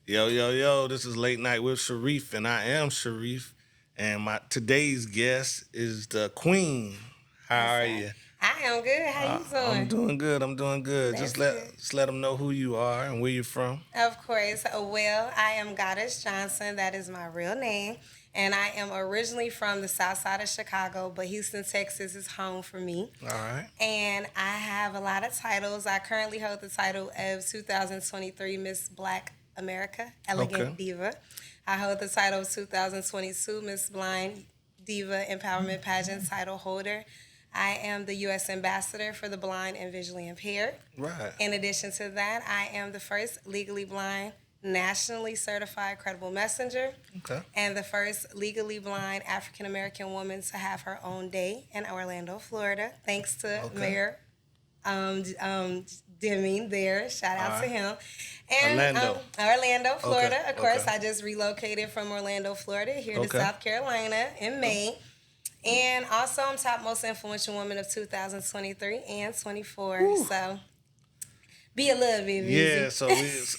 Yo, yo, yo, this is Late Night with Sharif, and I am Sharif. And my today's guest is the Queen. How What's are up? you? I am good. How you I'm doing? doing good. I'm doing good. That's Just good. let them know who you are and where you're from. Of course. Well, I am Goddess Johnson. That is my real name. And I am originally from the south side of Chicago, but Houston, Texas is home for me. All right. And I have a lot of titles. I currently hold the title of 2023 Miss Black America Okay. Elegant Diva. I hold the title of 2022 Miss Blind Diva Empowerment Pageant title holder. I am the U.S. Ambassador for the Blind and Visually Impaired. Right. In addition to that, I am the first legally blind, nationally certified credible messenger, Okay. and the first legally blind African American woman to have her own day in Orlando, Florida, thanks to Okay. Mayor Deming there. Shout All out to right. him. And Orlando. Orlando, Florida. Okay. Of course, Okay. I just relocated from Orlando, Florida, here to Okay. South Carolina in May. And also, I'm top most influential woman of 2023 and 24. Woo. So, be a little bit Yeah. busy.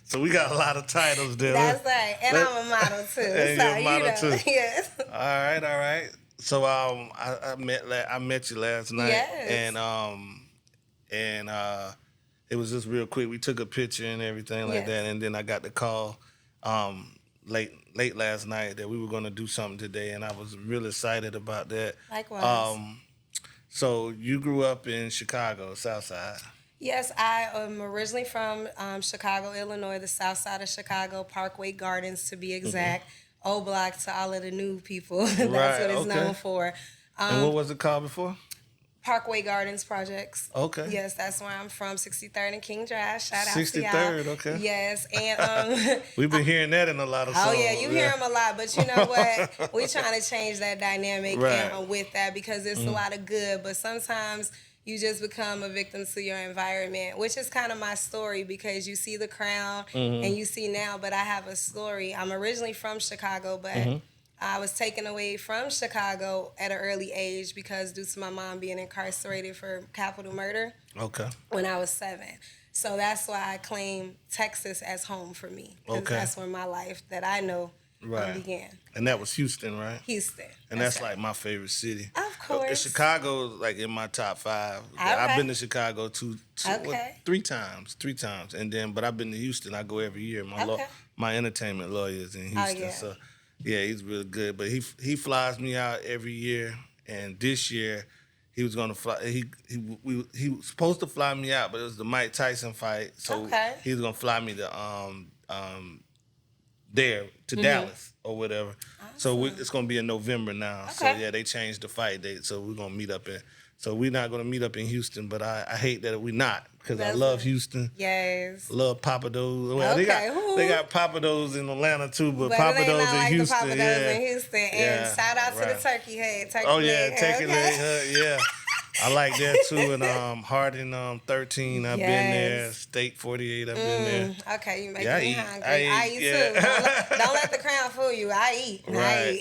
So we got a lot of titles there. That's right. And let- I'm a model too. And So, you're a model too. yes. All right. All right. So I met you last night, Yes. and it was just real quick. We took a picture and everything like Yes. that, and then I got the call late last night that we were going to do something today, and I was really excited about that. Likewise. So you grew up in Chicago, South Side. Yes, I am originally from Chicago, Illinois, the south side of Chicago, Parkway Gardens to be exact. O Block to all of the new people. That's Right, what it's okay. known for. And what was it called before? Parkway Gardens projects. Okay. Yes, that's where I'm from, 63rd and King Drive. Shout out to 63rd, y'all. okay. Yes, and We've been hearing that in a lot of songs. oh yeah, you hear them a lot, but you know what? We're trying to change that dynamic Right. with that because it's a lot of good, but sometimes you just become a victim to your environment, which is kind of my story because you see the crown and you see now, but I have a story. I'm originally from Chicago, but I was taken away from Chicago at an early age because due to my mom being incarcerated for capital murder Okay. when I was 7. So that's why I claim Texas as home for me. Because Okay. that's where my life that I know Right. began. And that was Houston, right? Houston. And that's right. like my favorite city. Of course. Chicago, like in my top 5. Okay. I've been to Chicago Okay. 3 times, and then but I've been to Houston. I go every year. Okay. My entertainment lawyer is in Houston, yeah. so yeah, he's really good. But he flies me out every year, and this year he was gonna fly. He was supposed to fly me out, but it was the Mike Tyson fight, so Okay. he was gonna fly me to there to Dallas or whatever. So it's gonna be in November now. So Okay. yeah, they changed the fight date. So we're gonna meet up in. So we're not gonna meet up in Houston, but I hate that we're not because I That's love it. Houston. Yes. Love Papados. Well, Okay, they got Papados in Atlanta too, but But it ain't Papados not in like Houston, the Papados yeah. in Houston. And Yeah, shout out to right. the turkey head. Turkey Oh yeah, leg. take it, Okay. yeah. I like that too. And Hardin 13, I've been there. Yes. State 48, I've been there. Okay, you making Yeah, I me eat. hungry. I I eat, eat yeah. too. Don't let the crown fool you. I eat. I Right.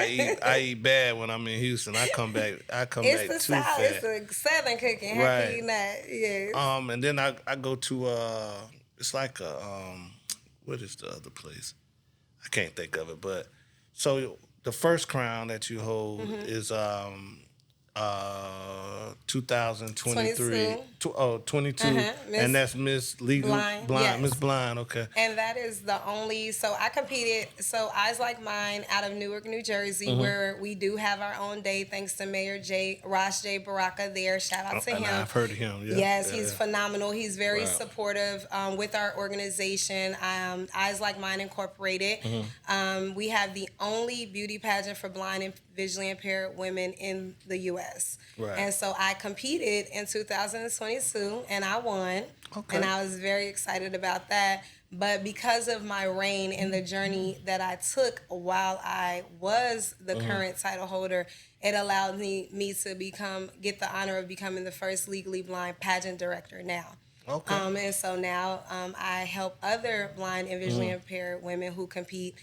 eat. I eat bad when I'm in Houston. I come back It's back the too South. fat. It's the Southern cooking. How Right. can you not? Yes. And then I go to it's like a what is the other place? I can't think of it, but so the first crown that you hold is 2023. 22. Miss And that's Miss Legal Blind, yes. Miss Blind, okay. And that is the only, so I competed, so Eyes Like Mine out of Newark, New Jersey, where we do have our own day thanks to Mayor Ross J. Baraka there. Shout out to And him. I've heard of him, yeah. Yes, Yeah, he's yeah. phenomenal. He's very Wow. supportive with our organization, Eyes Like Mine Incorporated. Mm-hmm. We have the only beauty pageant for blind and visually impaired women in the U.S. Right. And so I competed in 2022 and I won. Okay. And I was very excited about that. But because of my reign and the journey that I took while I was the current title holder, it allowed me to get the honor of becoming the first legally blind pageant director now. Okay. And so now I help other blind and visually impaired women who compete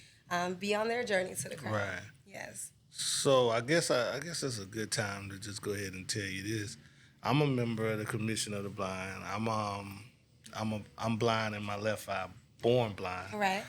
be on their journey to the crown. Right. Yes. So I guess it's a good time to just go ahead and tell you this. I'm a member of the Commission of the Blind. I'm blind in my left eye, born blind. Right.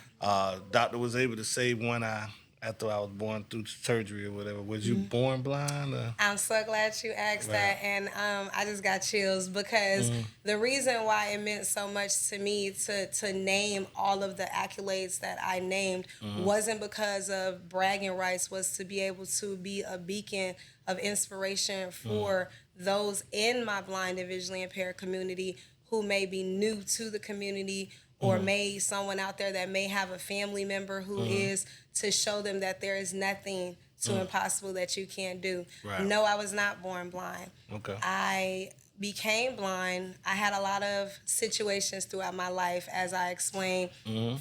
Doctor was able to save one eye after I was born through surgery or whatever. Was you born blind? I'm so glad you asked that, and I just got chills because the reason why it meant so much to me to name all of the accolades that I named wasn't because of bragging rights, was to be able to be a beacon of inspiration for those in my blind and visually impaired community who may be new to the community, or may someone out there that may have a family member who is, to show them that there is nothing too impossible that you can't do. Right. No, I was not born blind. Okay. I became blind. I had a lot of situations throughout my life, as I explained,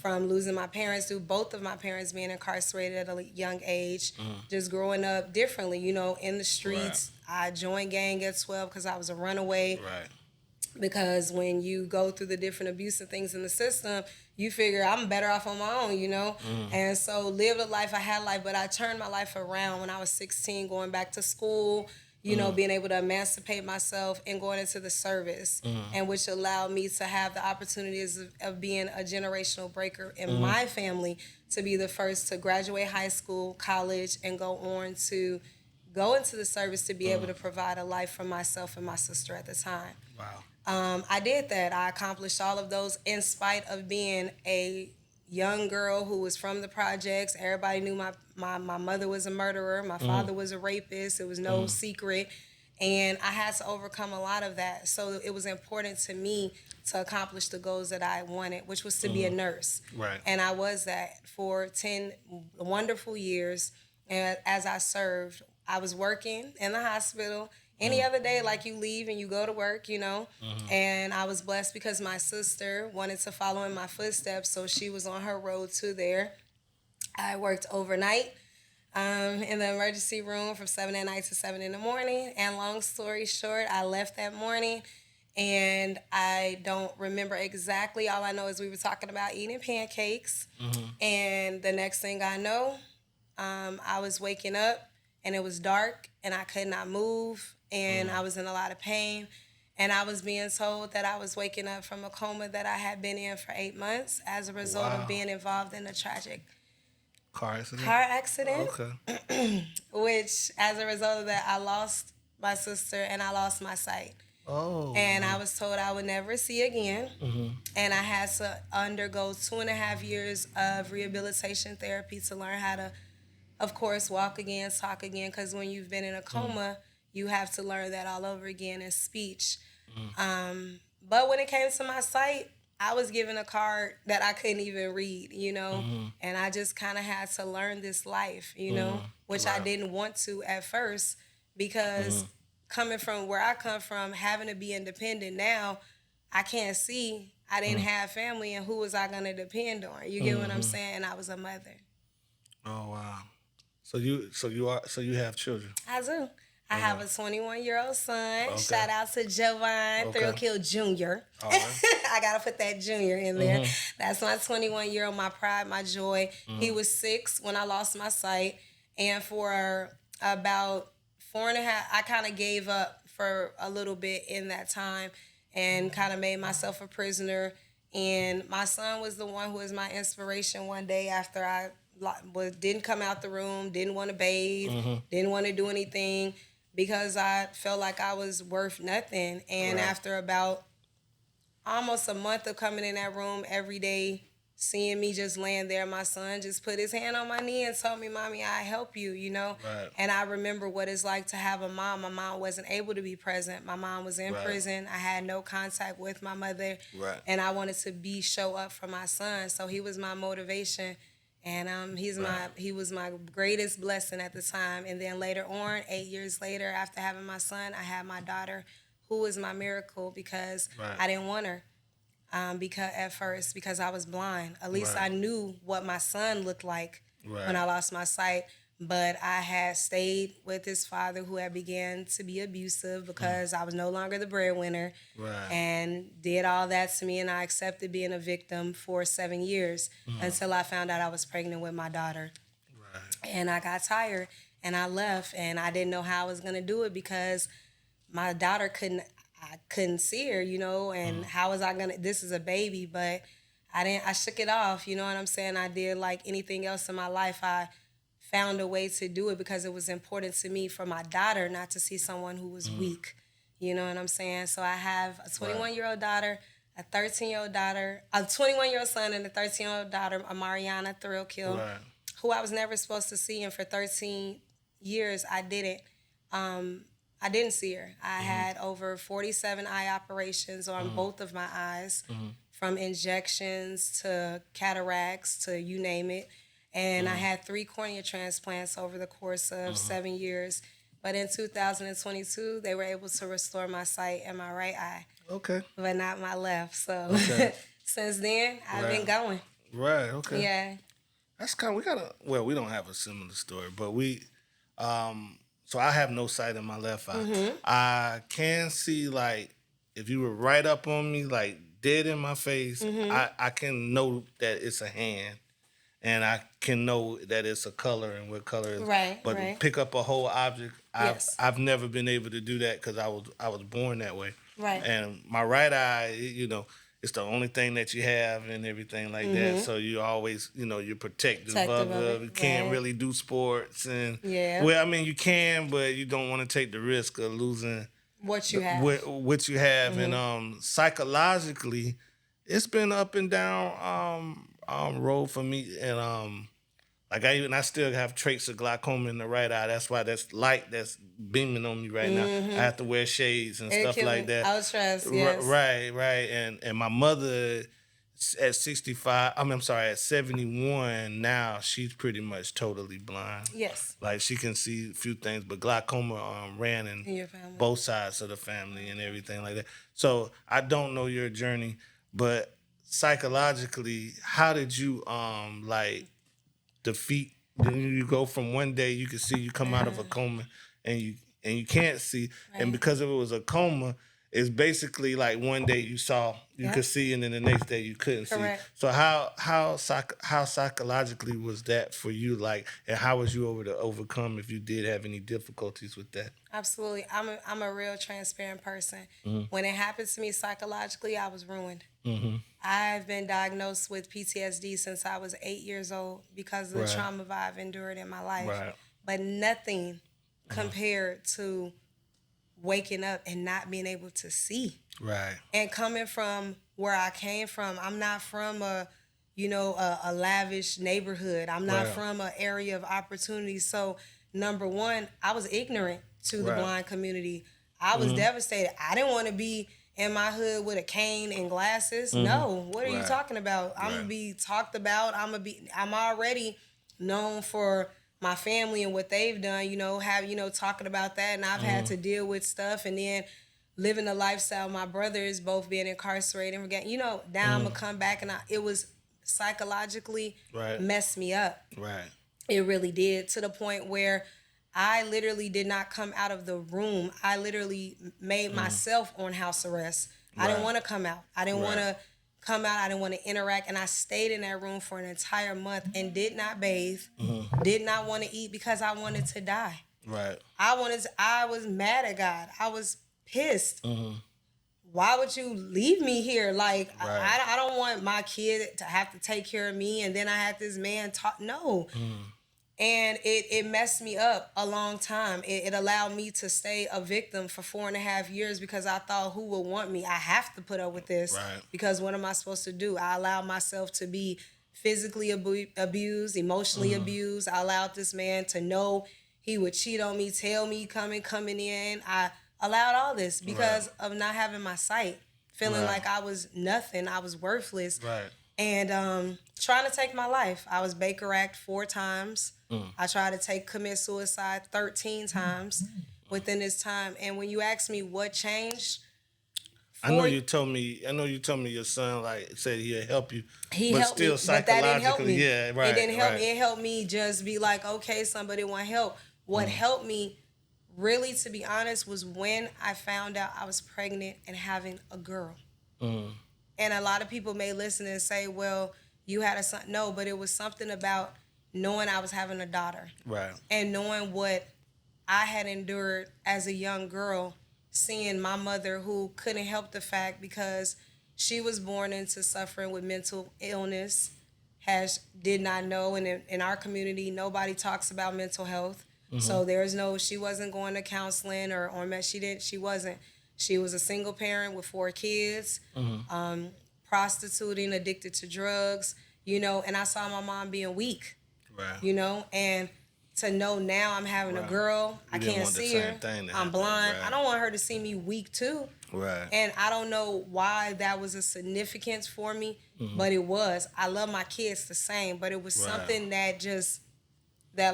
from losing my parents, through both of my parents being incarcerated at a young age, just growing up differently, you know, in the streets. Right. I joined gang at 12 because I was a runaway. Right. Because when you go through the different abuse and things in the system, you figure I'm better off on my own, you know? And so lived a life, I had life, but I turned my life around when I was 16, going back to school, you know, being able to emancipate myself and going into the service, and which allowed me to have the opportunities of being a generational breaker in my family, to be the first to graduate high school, college, and go on to go into the service to be able to provide a life for myself and my sister at the time. Wow. I did that. I accomplished all of those in spite of being a young girl who was from the projects. Everybody knew my mother was a murderer. My father was a rapist. It was no secret. And I had to overcome a lot of that. So it was important to me to accomplish the goals that I wanted, which was to be a nurse. Right. And I was that for 10 wonderful years. And as I served, I was working in the hospital any other day, like you leave and you go to work, you know. And I was blessed because my sister wanted to follow in my footsteps, so she was on her road to there. I worked overnight in the emergency room from 7 at night to 7 in the morning. And long story short, I left that morning, and I don't remember exactly. All I know is we were talking about eating pancakes. And the next thing I know, I was waking up, and it was dark, and I could not move, and I was in a lot of pain. And I was being told that I was waking up from a coma that I had been in for 8 months as a result of being involved in a tragic Car accident? car accident. Okay. Which, as a result of that, I lost my sister and I lost my sight. Oh. And I was told I would never see again. And I had to undergo 2.5 years of rehabilitation therapy to learn how to, of course, walk again, talk again, because when you've been in a coma, you have to learn that all over again in speech. But when it came to my sight, I was given a card that I couldn't even read, you know, and I just kind of had to learn this life, you know, which I didn't want to at first, because coming from where I come from, having to be independent now, I can't see. I didn't have family, and who was I going to depend on? You get what I'm saying? And I was a mother. Oh wow. So you have children. I do. I have a 21-year-old son. Okay. Shout out to Jovan Thrill Kill Jr. All right. I got to put that junior in there. That's my 21-year-old, my pride, my joy. He was 6 when I lost my sight. And for about 4.5, I kind of gave up for a little bit in that time and kind of made myself a prisoner. And my son was the one who was my inspiration one day after I didn't come out the room, didn't want to bathe, didn't want to do anything, because I felt like I was worth nothing. And after about almost a month of coming in that room every day, seeing me just laying there, my son just put his hand on my knee and told me, "Mommy, I help you," you know? Right. And I remember what it's like to have a mom. My mom wasn't able to be present. My mom was in prison. I had no contact with my mother. Right. And I wanted to show up for my son. So he was my motivation. And he was my greatest blessing at the time. And then later on, 8 years later, after having my son, I had my daughter, who was my miracle, because I didn't want her because I was blind. At least I knew what my son looked like when I lost my sight. But I had stayed with his father, who had began to be abusive because I was no longer the breadwinner, and did all that to me. And I accepted being a victim for 7 years until I found out I was pregnant with my daughter. And I got tired and I left, and I didn't know how I was going to do it because my daughter I couldn't see her, you know, and how was I going to, this is a baby, but I shook it off. You know what I'm saying? I did like anything else in my life. I found a way to do it because it was important to me for my daughter not to see someone who was weak. You know what I'm saying? So I have a 21-year-old daughter, a 13-year-old daughter, a 21-year-old son, and a 13-year-old daughter, a Mariana Thrill Kill, who I was never supposed to see, and for 13 years I didn't. I didn't see her. I had over 47 eye operations on both of my eyes, from injections to cataracts to you name it. And I had 3 cornea transplants over the course of 7 years. But in 2022, they were able to restore my sight in my right eye. Okay. But not my left. So since then, I've been going. Right, okay. Yeah. That's kind of, we don't have a similar story, but so I have no sight in my left eye. I can see, like, if you were right up on me, like, dead in my face, I can know that it's a hand. And I can know that it's a color and what color it is. Right, but right. pick up a whole object, Yes. I've never been able to do that because I was born that way. Right. And my right eye, it's the only thing that you have and everything like that. So you always, you're protective of it. You can't really do sports. And well, I mean, you can, but you don't want to take the risk of losing what you have. What you have. And psychologically, it's been up and down road for me, and I still have traits of glaucoma in the right eye. That's why that's light that's beaming on me right now. I have to wear shades and stuff like that. I was stressed. Yes. Right. And my mother at 65. I'm sorry, at 71 now. She's pretty much totally blind. Yes. Like she can see a few things, but glaucoma ran in your family. Both sides of the family and everything like that. So I don't know your journey, but psychologically, how did you defeat? You go from one day you can see you come out of a coma and you can't see, and because if it was a coma, it's basically like one day you could see, and then the next day you couldn't see. So how psychologically was that for you? Like, and how was you able to overcome if you did have any difficulties with that? Absolutely, I'm a real transparent person. When it happened to me psychologically, I was ruined. I've been diagnosed with PTSD since I was 8 years old because of the trauma I've endured in my life. But nothing compared to waking up and not being able to see. And coming from where I came from, I'm not from a lavish neighborhood. I'm not from an area of opportunity. So number one, I was ignorant to the blind community. I was devastated. I didn't want to be in my hood with a cane and glasses. No, what are you talking about? I'm gonna be talked about. I'm already known for my family and what they've done, talking about that, and I've had to deal with stuff, and then living the lifestyle. My brothers both being incarcerated and again, now I'm gonna come back, and it was psychologically messed me up. It really did, to the point where I literally did not come out of the room. I literally made myself on house arrest. I didn't want to come out. I didn't want to come out. I didn't want to interact. And I stayed in that room for an entire month and did not bathe, did not want to eat because I wanted to die. I was mad at God. I was pissed. Why would you leave me here? Like, I don't want my kid to have to take care of me. And then I had this man talk. No. And it messed me up a long time. It allowed me to stay a victim for 4.5 years because I thought, who will want me? I have to put up with this because what am I supposed to do? I allowed myself to be physically abused, emotionally abused. I allowed this man to know he would cheat on me, tell me coming in. I allowed all this because of not having my sight, feeling like I was nothing, I was worthless. And trying to take my life. I was Baker-Act 4 times. I tried to commit suicide 13 times within this time. And when you ask me what changed, I know you told me your son said he'll help you. He helped me, but that didn't help me. It didn't help me. It helped me just be like, okay, somebody want help. What helped me, really, to be honest, was when I found out I was pregnant and having a girl. And a lot of people may listen and say, well, you had a son. No, but it was something about knowing I was having a daughter. And knowing what I had endured as a young girl, seeing my mother who couldn't help the fact because she was born into suffering with mental illness. Did not know, and in our community, nobody talks about mental health. So there's no. She wasn't going to counseling or she wasn't. She was a single parent with 4 kids, prostituting, addicted to drugs. And I saw my mom being weak. Right. And to know now I'm having a girl, I can't see her. I'm blind. Right. I don't want her to see me weak too. Right. And I don't know why that was a significance for me, but it was. I love my kids the same, but it was something that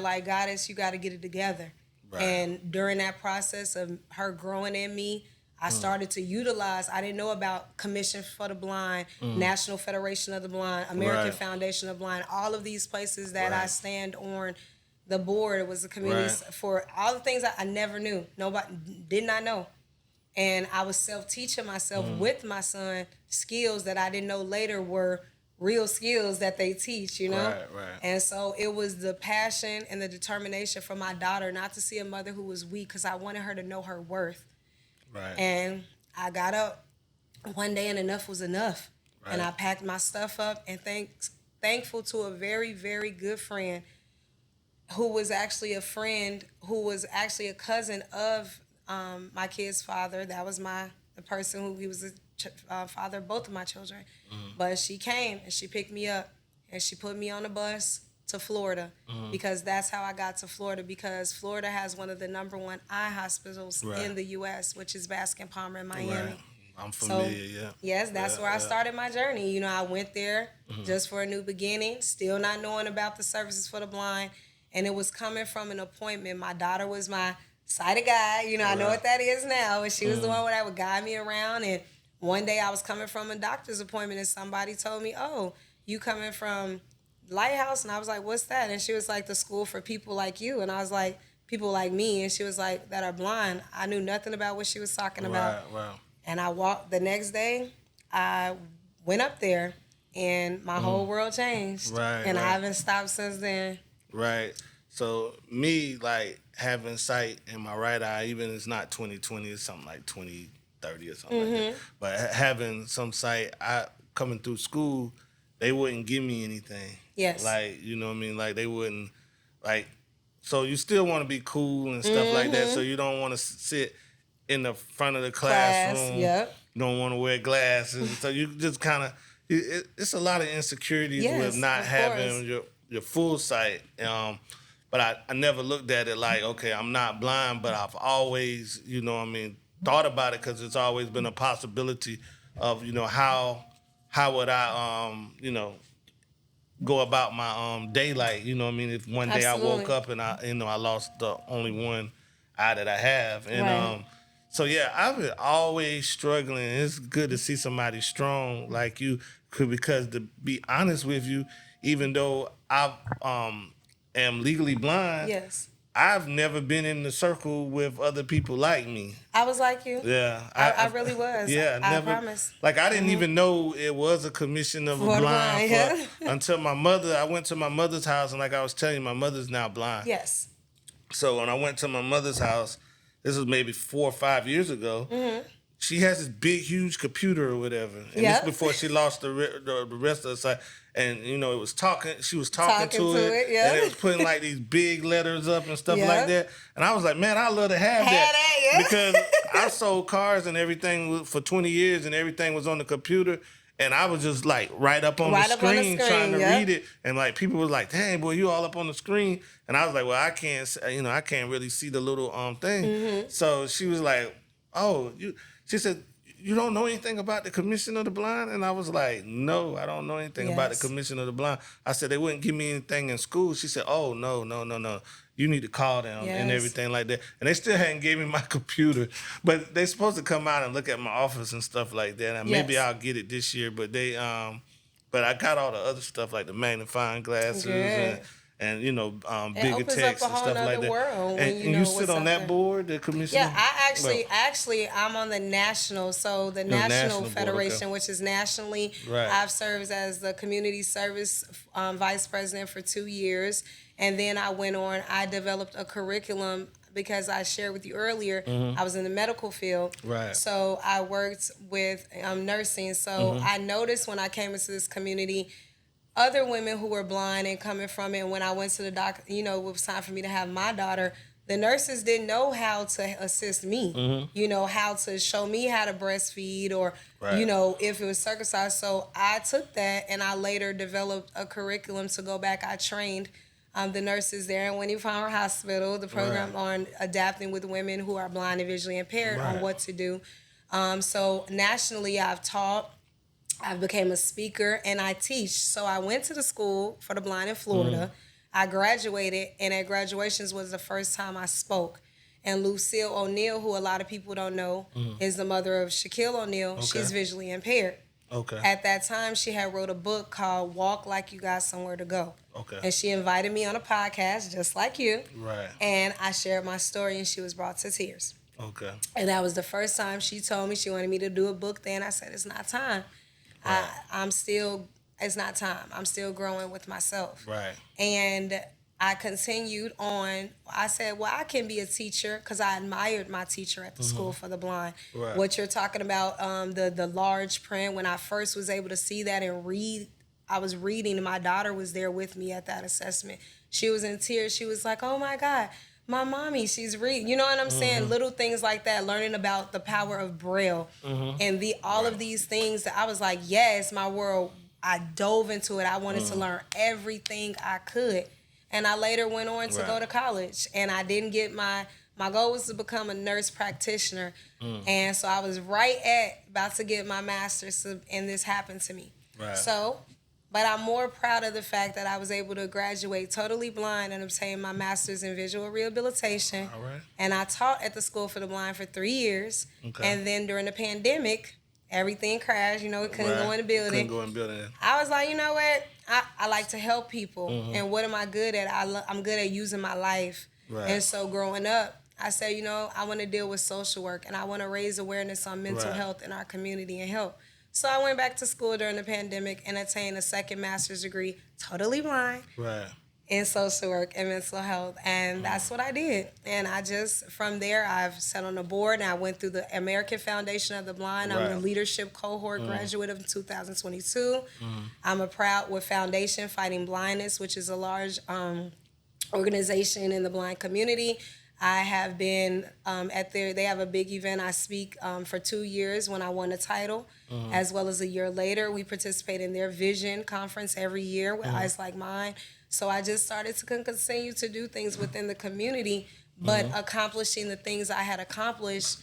like, Goddess, you got to get it together. Right. And during that process of her growing in me, I started to utilize, I didn't know about Commission for the Blind, National Federation of the Blind, American Foundation of the Blind, all of these places that I stand on the board. It was a community for all the things I never knew. Nobody did not know. And I was self-teaching myself with my son skills that I didn't know later were real skills that they teach, Right. And so it was the passion and the determination for my daughter not to see a mother who was weak, because I wanted her to know her worth. Right. And I got up one day and enough was enough. Right. And I packed my stuff up, and thankful to a very, very good friend who was actually a a cousin of my kid's father. That was the person who he was the father of both of my children. But she came and she picked me up and she put me on a bus to Florida, because that's how I got to Florida, because Florida has one of the #1 eye hospitals in the U.S., which is Baskin Palmer in Miami. Right. I'm familiar, Yes, that's where I started my journey. I went there just for a new beginning, still not knowing about the services for the blind, and it was coming from an appointment. My daughter was my sighted guide. I know what that is now, and she was the one that would guide me around. And one day I was coming from a doctor's appointment, and somebody told me, "Oh, you coming from Lighthouse?" And I was like, "What's that?" And she was like, "The school for people like you." And I was like, "People like me?" And she was like, "That are blind." I knew nothing about what she was talking about. Right. And I walked the next day. I went up there, and my whole world changed. Right. And I haven't stopped since then. Right. So me, like, having sight in my right eye, even it's not 20/20, it's something like 20/30 or something like that. But having some sight, coming through school, they wouldn't give me anything. Yes. Like, you know what I mean? Like, they wouldn't, like, so you still want to be cool and stuff like that. So you don't want to sit in the front of the classroom. Yep. You don't want to wear glasses. So you just kind of, it's a lot of insecurities with not having your full sight. But I never looked at it like, okay, I'm not blind, but I've always, thought about it, because it's always been a possibility of, how would I, go about my daylight, if one day I woke up and I lost the only one eye that I have. And so yeah, I've been always struggling. It's good to see somebody strong like you, because to be honest with you, even though I am legally blind, Yes. I've never been in the circle with other people like me. I was like you. Yeah. I really was. Yeah. I never, promise. Like, I didn't even know it was a commission of a blind until I went to my mother's house, and like I was telling you, my mother's now blind. Yes. So when I went to my mother's house, this was maybe 4 or 5 years ago, she has this big, huge computer or whatever. And this before she lost the rest of the sight. And, it was she was talking to it. And it was putting like these big letters up and stuff like that. And I was like, man, I'd love to have that. Because I sold cars and everything for 20 years, and everything was on the computer. And I was just like right up on the screen trying to read it. And like people was like, dang, boy, you all up on the screen. And I was like, well, I can't really see the little thing. So she was like, oh, she said, you don't know anything about the Commission of the Blind? And I was like, no, I don't know anything about the Commission of the Blind. I said, they wouldn't give me anything in school. She said, oh, no. You need to call them and everything like that. And they still hadn't gave me my computer. But they're supposed to come out and look at my office and stuff like that. And maybe I'll get it this year. But but I got all the other stuff like the magnifying glasses and bigger text and stuff like that. And you sit on that board, the commission? Yeah, I'm on the national, so the National Federation, which is nationally. Right. I've served as the community service vice president for 2 years. And then I developed a curriculum because I shared with you earlier, I was in the medical field. Right. So I worked with nursing. So I noticed when I came into this community, other women who were blind and coming from it. And when I went to the doctor, you know, it was time for me to have my daughter. The nurses didn't know how to assist me, you know, how to show me how to breastfeed or, you know, if it was circumcised. So I took that and I later developed a curriculum to go back. I trained the nurses there in Winnie Farmer Hospital, the program on adapting with women who are blind and visually impaired on what to do. So nationally, I've taught. I became a speaker and I teach. So I went to the school for the blind in Florida. I graduated, and at graduations was the first time I spoke. And Lucille O'Neal, who a lot of people don't know, is the mother of Shaquille O'Neal. Okay. She's visually impaired. Okay. At that time, she had wrote a book called Walk Like You Got Somewhere to Go. Okay. And she invited me on a podcast, just like you. Right. And I shared my story, and she was brought to tears. Okay. And that was the first time she told me she wanted me to do a book then. I said, it's not time. Right. It's not time. I'm still growing with myself. Right. And I continued on. I said, well, I can be a teacher because I admired my teacher at the school for the blind. Right. What you're talking about, the large print, when I first was able to see that and read, I was reading and my daughter was there with me at that assessment. She was in tears. She was like, oh my God, my mommy, she's reading. You know what I'm saying? Little things like that, learning about the power of Braille and all of these things that I was like, yes, my world, I dove into it. I wanted to learn everything I could. And I later went on to go to college. And I didn't get my goal was to become a nurse practitioner. And so I was about to get my master's, and this happened to me. Right. So, but I'm more proud of the fact that I was able to graduate totally blind and obtain my master's in visual rehabilitation. All right. And I taught at the School for the Blind for 3 years. Okay. And then during the pandemic, everything crashed. You know, we couldn't go in the building. I was like, you know what? I like to help people. And what am I good at? I'm good at using my life. Right. And so growing up, I said, you know, I want to deal with social work and I want to raise awareness on mental health in our community and help. So I went back to school during the pandemic and attained a second master's degree, totally blind, in social work and mental health. And that's what I did. And I just, from there, I've sat on the board and I went through the American Foundation of the Blind. I'm a leadership cohort graduate of 2022. I'm a proud with Foundation Fighting Blindness, which is a large organization in the blind community. I have been they have a big event. I speak for 2 years when I won a title, as well as a year later. We participate in their vision conference every year with Eyes Like Mine. So I just started to continue to do things within the community, but accomplishing the things I had accomplished,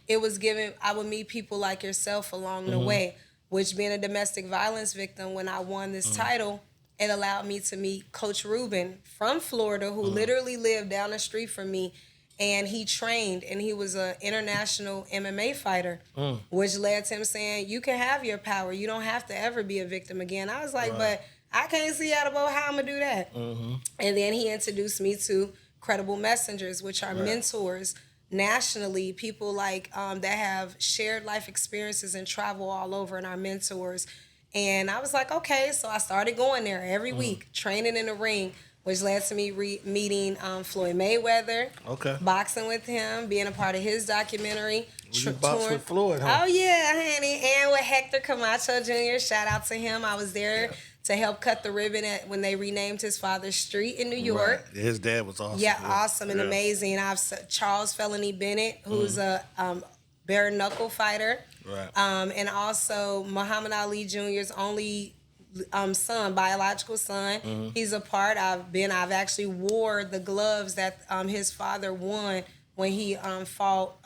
I would meet people like yourself along the way, which being a domestic violence victim, when I won this title, it allowed me to meet Coach Rubin from Florida, who literally lived down the street from me. And he trained, and he was an international MMA fighter, which led to him saying, you can have your power. You don't have to ever be a victim again. I was like, but I can't see out about how I'm going to do that. And then he introduced me to Credible Messengers, which are mentors nationally, people like that have shared life experiences and travel all over and are mentors. And I was like, okay. So I started going there every week, training in the ring, which led to me meeting Floyd Mayweather, boxing with him, being a part of his documentary. You boxed with Floyd, huh? Oh, yeah, honey. And with Hector Camacho Jr., shout out to him. I was there to help cut the ribbon when they renamed his father's street in New York. Right. His dad was awesome. Yeah, awesome and amazing. I have Charles Felony Bennett, who's a bare knuckle fighter. Right. And also Muhammad Ali Jr.'s only son, biological son. He's a part. I've actually wore the gloves that his father won when he fought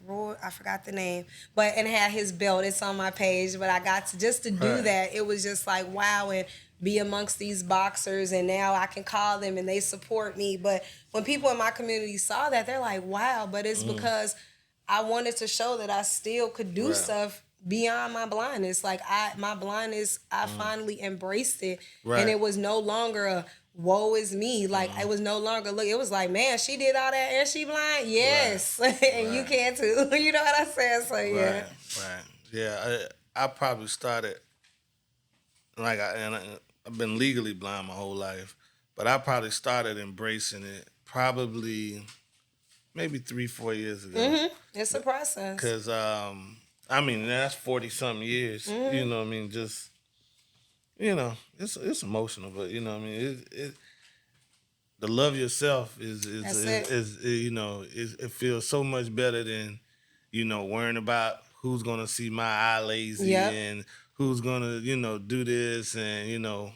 I forgot the name, and had his belt. It's on my page, but I got to do that. It was just like wow, and be amongst these boxers, and now I can call them and they support me. But when people in my community saw that, they're like, wow, but it's because I wanted to show that I still could do stuff beyond my blindness. Like my blindness, I finally embraced it. Right. And it was no longer a woe is me. Like it was no longer it was like, man, she did all that and she blind? Yes. Right. And you can too. You know what I'm saying? So yeah. Right. Yeah. I probably started I've been legally blind my whole life, but I probably started embracing it probably maybe 3-4 years ago. It's a process. Because, I mean, that's 40-something years. You know what I mean? Just, you know, it's emotional, but, you know what I mean? The love yourself is you know, it feels so much better than, you know, worrying about who's going to see my eye lazy and who's going to, you know, do this and, you know,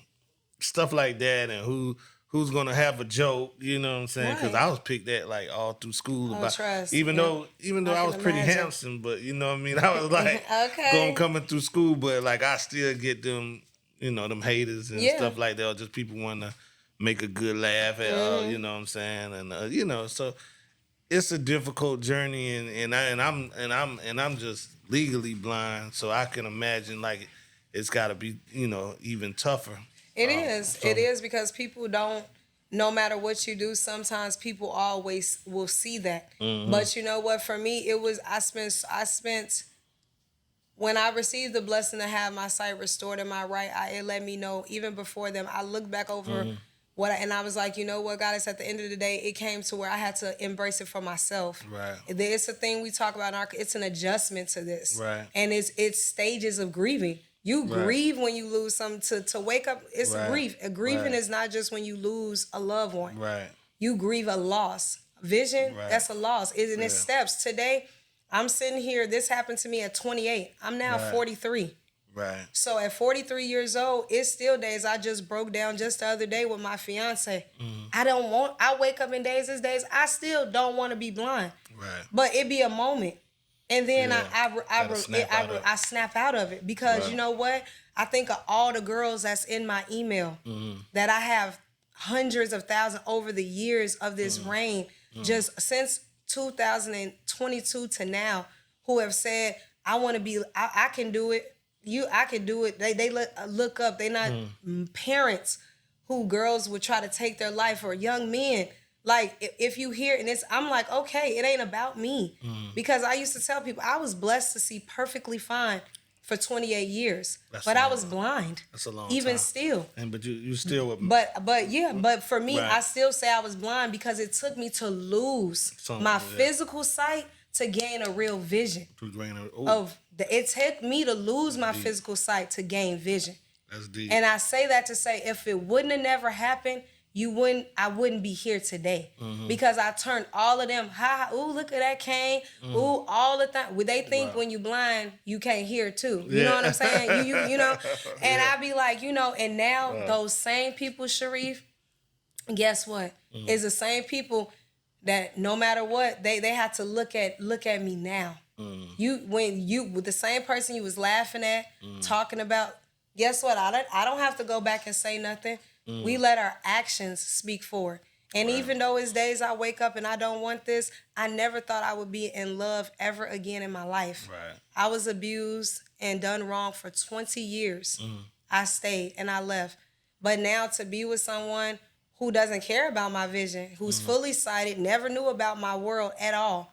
stuff like that, and who's gonna have a joke, you know what I'm saying? Because I was picked at like all through school about, even though I was pretty handsome, but you know what I mean. I was like going coming through school, but like I still get them, you know, them haters and stuff like that, or just people want to make a good laugh at, you know what I'm saying, and you know, so it's a difficult journey, and I'm just legally blind, so I can imagine like it's got to be, you know, even tougher. It is because people don't, no matter what you do, sometimes people always will see that. But you know what, for me, it was, I spent, when I received the blessing to have my sight restored in my right eye, it let me know, even before them, I looked back over and I was like, you know what, Goddess, at the end of the day, it came to where I had to embrace it for myself. Right. It's a thing we talk about, it's an adjustment to this. Right. And it's stages of grieving. You grieve when you lose something. To wake up, it's grief. Grieving is not just when you lose a loved one. Right. You grieve a loss. Vision, that's a loss. It's steps. Today, I'm sitting here. This happened to me at 28. I'm now 43. Right. So at 43 years old, it's still days. I just broke down just the other day with my fiance. I wake up in days, I still don't want to be blind. Right. But it be a moment. And then I snap out of it because you know what? I think of all the girls that's in my email that I have hundreds of thousands over the years of this reign, just since 2022 to now, who have said, I want to be, I can do it. I can do it. They look up. They not parents who girls would try to take their life, or young men. Like, if you hear, and I'm like, okay, it ain't about me. Because I used to tell people I was blessed to see perfectly fine for 28 years. But I was blind. That's a long even time. Still. But you still with me. But for me, I still say I was blind because it took me to lose my physical sight to gain a real vision. It took me to lose my physical sight to gain vision. That's deep. And I say that to say, if it wouldn't have never happened, I wouldn't be here today. Because I turned all of them, ooh, look at that cane, ooh, all the time. They think when you blind, you can't hear too. You know what I'm saying? You know? And I be like, you know, and now those same people, Sharif, guess what? Is the same people that no matter what, they have to look at me now. With the same person you was laughing at, talking about, guess what? I don't have to go back and say nothing. We let our actions speak for it. And even though it's days I wake up and I don't want this, I never thought I would be in love ever again in my life. Right. I was abused and done wrong for 20 years. I stayed and I left. But now to be with someone who doesn't care about my vision, who's fully sighted, never knew about my world at all.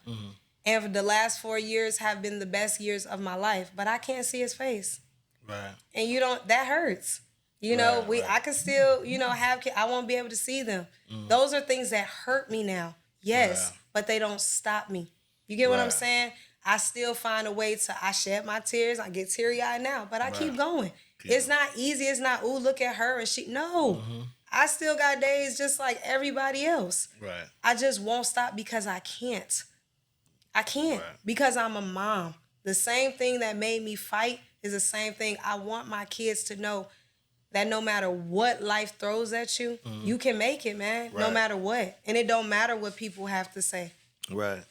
And for the last 4 years have been the best years of my life. But I can't see his face. Right. And that hurts. You know, I can still, you know, have kids. I won't be able to see them. Those are things that hurt me now. Yes, but they don't stop me. You get what I'm saying? I still find a way I shed my tears. I get teary-eyed now, but I keep going. It's not easy. It's not, ooh, look at her and no. I still got days just like everybody else. Right. I just won't stop because I can't. Because I'm a mom. The same thing that made me fight is the same thing. I want my kids to know that no matter what life throws at you, you can make it, man. No matter what. And it don't matter what people have to say. Right.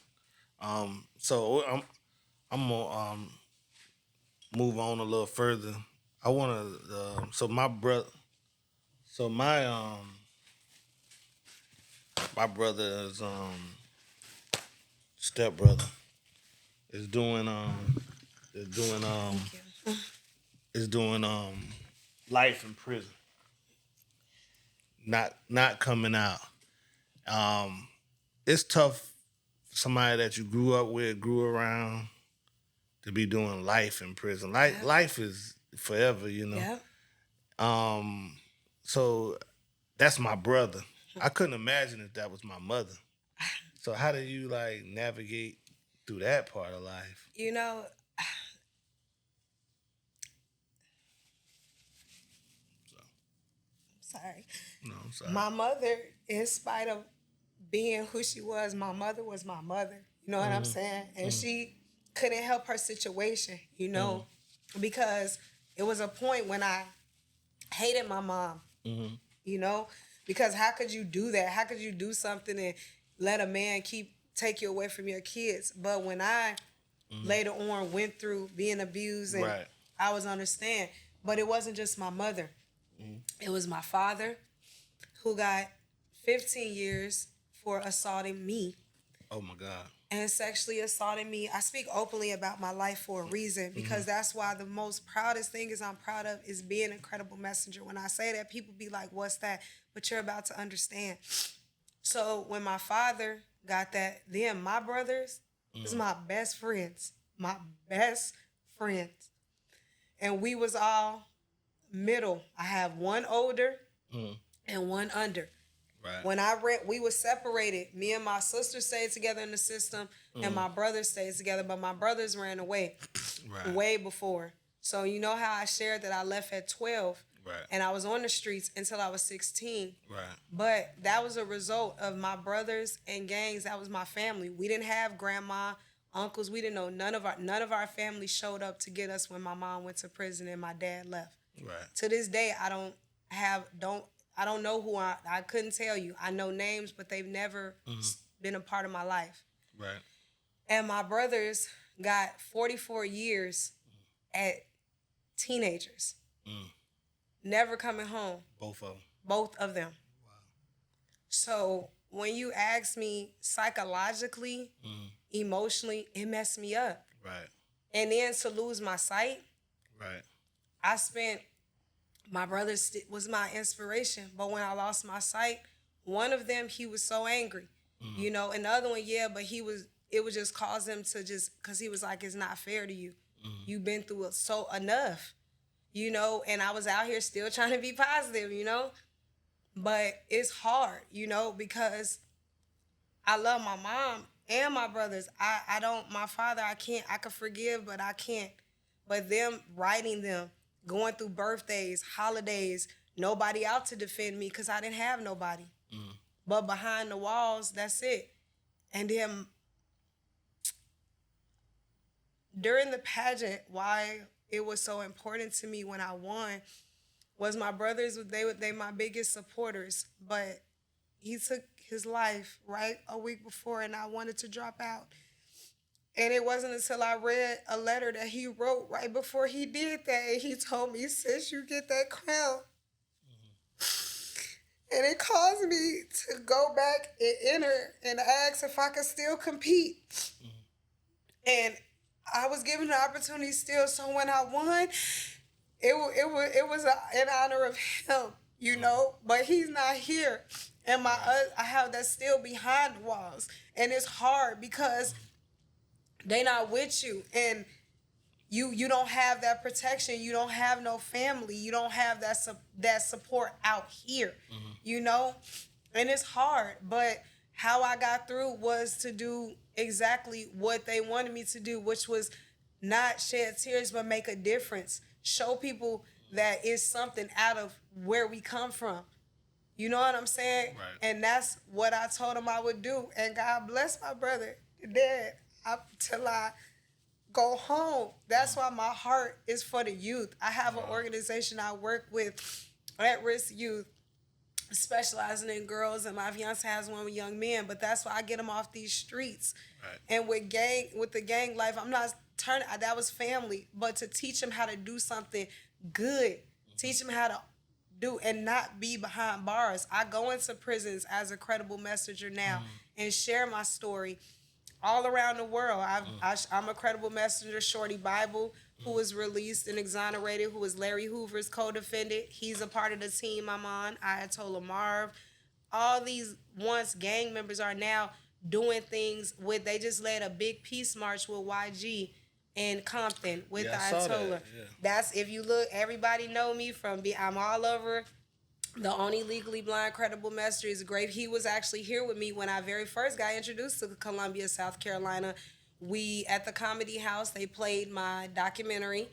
So I'm gonna move on a little further. I wanna my brother is stepbrother is doing life in prison. Not coming out. It's tough for somebody that you grew up with, grew around, to be doing life in prison. Life is forever, you know. Yeah. So that's my brother. I couldn't imagine if that was my mother. So how do you like navigate through that part of life? You know, So, sorry. no, I'm sorry. My mother, in spite of being who she was, my mother was my mother. You know what I'm saying? And she couldn't help her situation, you know, because it was a point when I hated my mom, you know, because how could you do that? How could you do something and let a man take you away from your kids? But when I later on went through being abused and Right. I was understand, but it wasn't just my mother. It was my father who got 15 years for assaulting me Oh my God. and sexually assaulting me. I speak openly about my life for a reason because that's why the most proudest thing I'm proud of is being a credible messenger. When I say that, people be like, what's that? But you're about to understand. So when my father got that, then my brothers is my best friends. My best friends. And we was all middle. I have one older and one under. Right. When we were separated. Me and my sister stayed together in the system, and my brothers stayed together. But my brothers ran away way before. So you know how I shared that I left at 12, and I was on the streets until I was 16. Right. But that was a result of my brothers and gangs. That was my family. We didn't have grandma, uncles. We didn't know none of our family showed up to get us when my mom went to prison and my dad left. Right. To this day, I don't know who I couldn't tell you. I know names, but they've never been a part of my life. Right. And my brothers got 44 years at teenagers. Never coming home. Both of them. Both of them. Wow. So when you ask me psychologically, emotionally, it messed me up. Right. And then to lose my sight, Right. my brother was my inspiration. But when I lost my sight, one of them, he was so angry, you know, and the other one, but it would just cause him to because he was like, it's not fair to you. You've been through it so enough, you know, and I was out here still trying to be positive, you know, but it's hard, you know, because I love my mom and my brothers. My father, I could forgive, but I can't. But them writing them, going through birthdays, holidays, nobody out to defend me because I didn't have nobody. But behind the walls, that's it. And then during the pageant, why it was so important to me when I won was my brothers, they my biggest supporters. But he took his life right a week before and I wanted to drop out. And it wasn't until I read a letter that he wrote right before he did that. And he told me, sis, you get that crown. And it caused me to go back and enter and ask if I could still compete. And I was given the opportunity still. So when I won, it was in honor of him, you know. But he's not here. And I have that still behind the walls. And it's hard because they not with you, and you don't have that protection. You don't have no family. You don't have that support out here, you know, and it's hard. But how I got through was to do exactly what they wanted me to do, which was not shed tears, but make a difference. Show people that it's something out of where we come from. You know what I'm saying? Right. And that's what I told him I would do. And God bless my brother, Dad, till I go home. That's why my heart is for the youth. I have an organization I work with, at-risk youth, specializing in girls, and my fiance has one with young men. But that's why I get them off these streets. Right. And with the gang life, I'm not turning. That was family, but to teach them how to do something good, teach them how to do and not be behind bars. I go into prisons as a credible messenger now and share my story all around the world. I'm a credible messenger. Shorty Bible, who was released and exonerated, who was Larry Hoover's co-defendant. He's a part of the team I'm on. Ayatollah Marv. All these once gang members are now doing things with, they just led a big peace march with YG in Compton with I saw that, Ayatollah. yeah. That's, if you look, everybody know me from, I'm all over The only legally blind credible messenger is great. He was actually here with me when I very first got introduced to Columbia, South Carolina. We at the Comedy House, they played my documentary,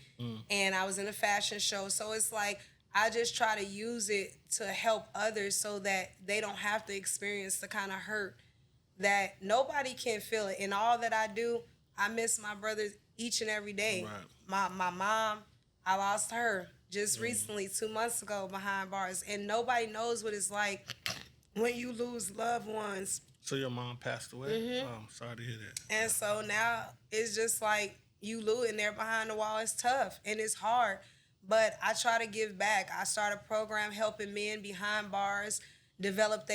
and I was in a fashion show. So it's like I just try to use it to help others so that they don't have to experience the kind of hurt that nobody can feel it. In all that I do, I miss my brothers each and every day. Right. My mom, I lost her just recently, 2 months ago, behind bars. And nobody knows what it's like when you lose loved ones. So your mom passed away? Oh, I'm sorry to hear that. And so now it's just like you lose, and they're behind the wall. It's tough and it's hard. But I try to give back. I started a program helping men behind bars develop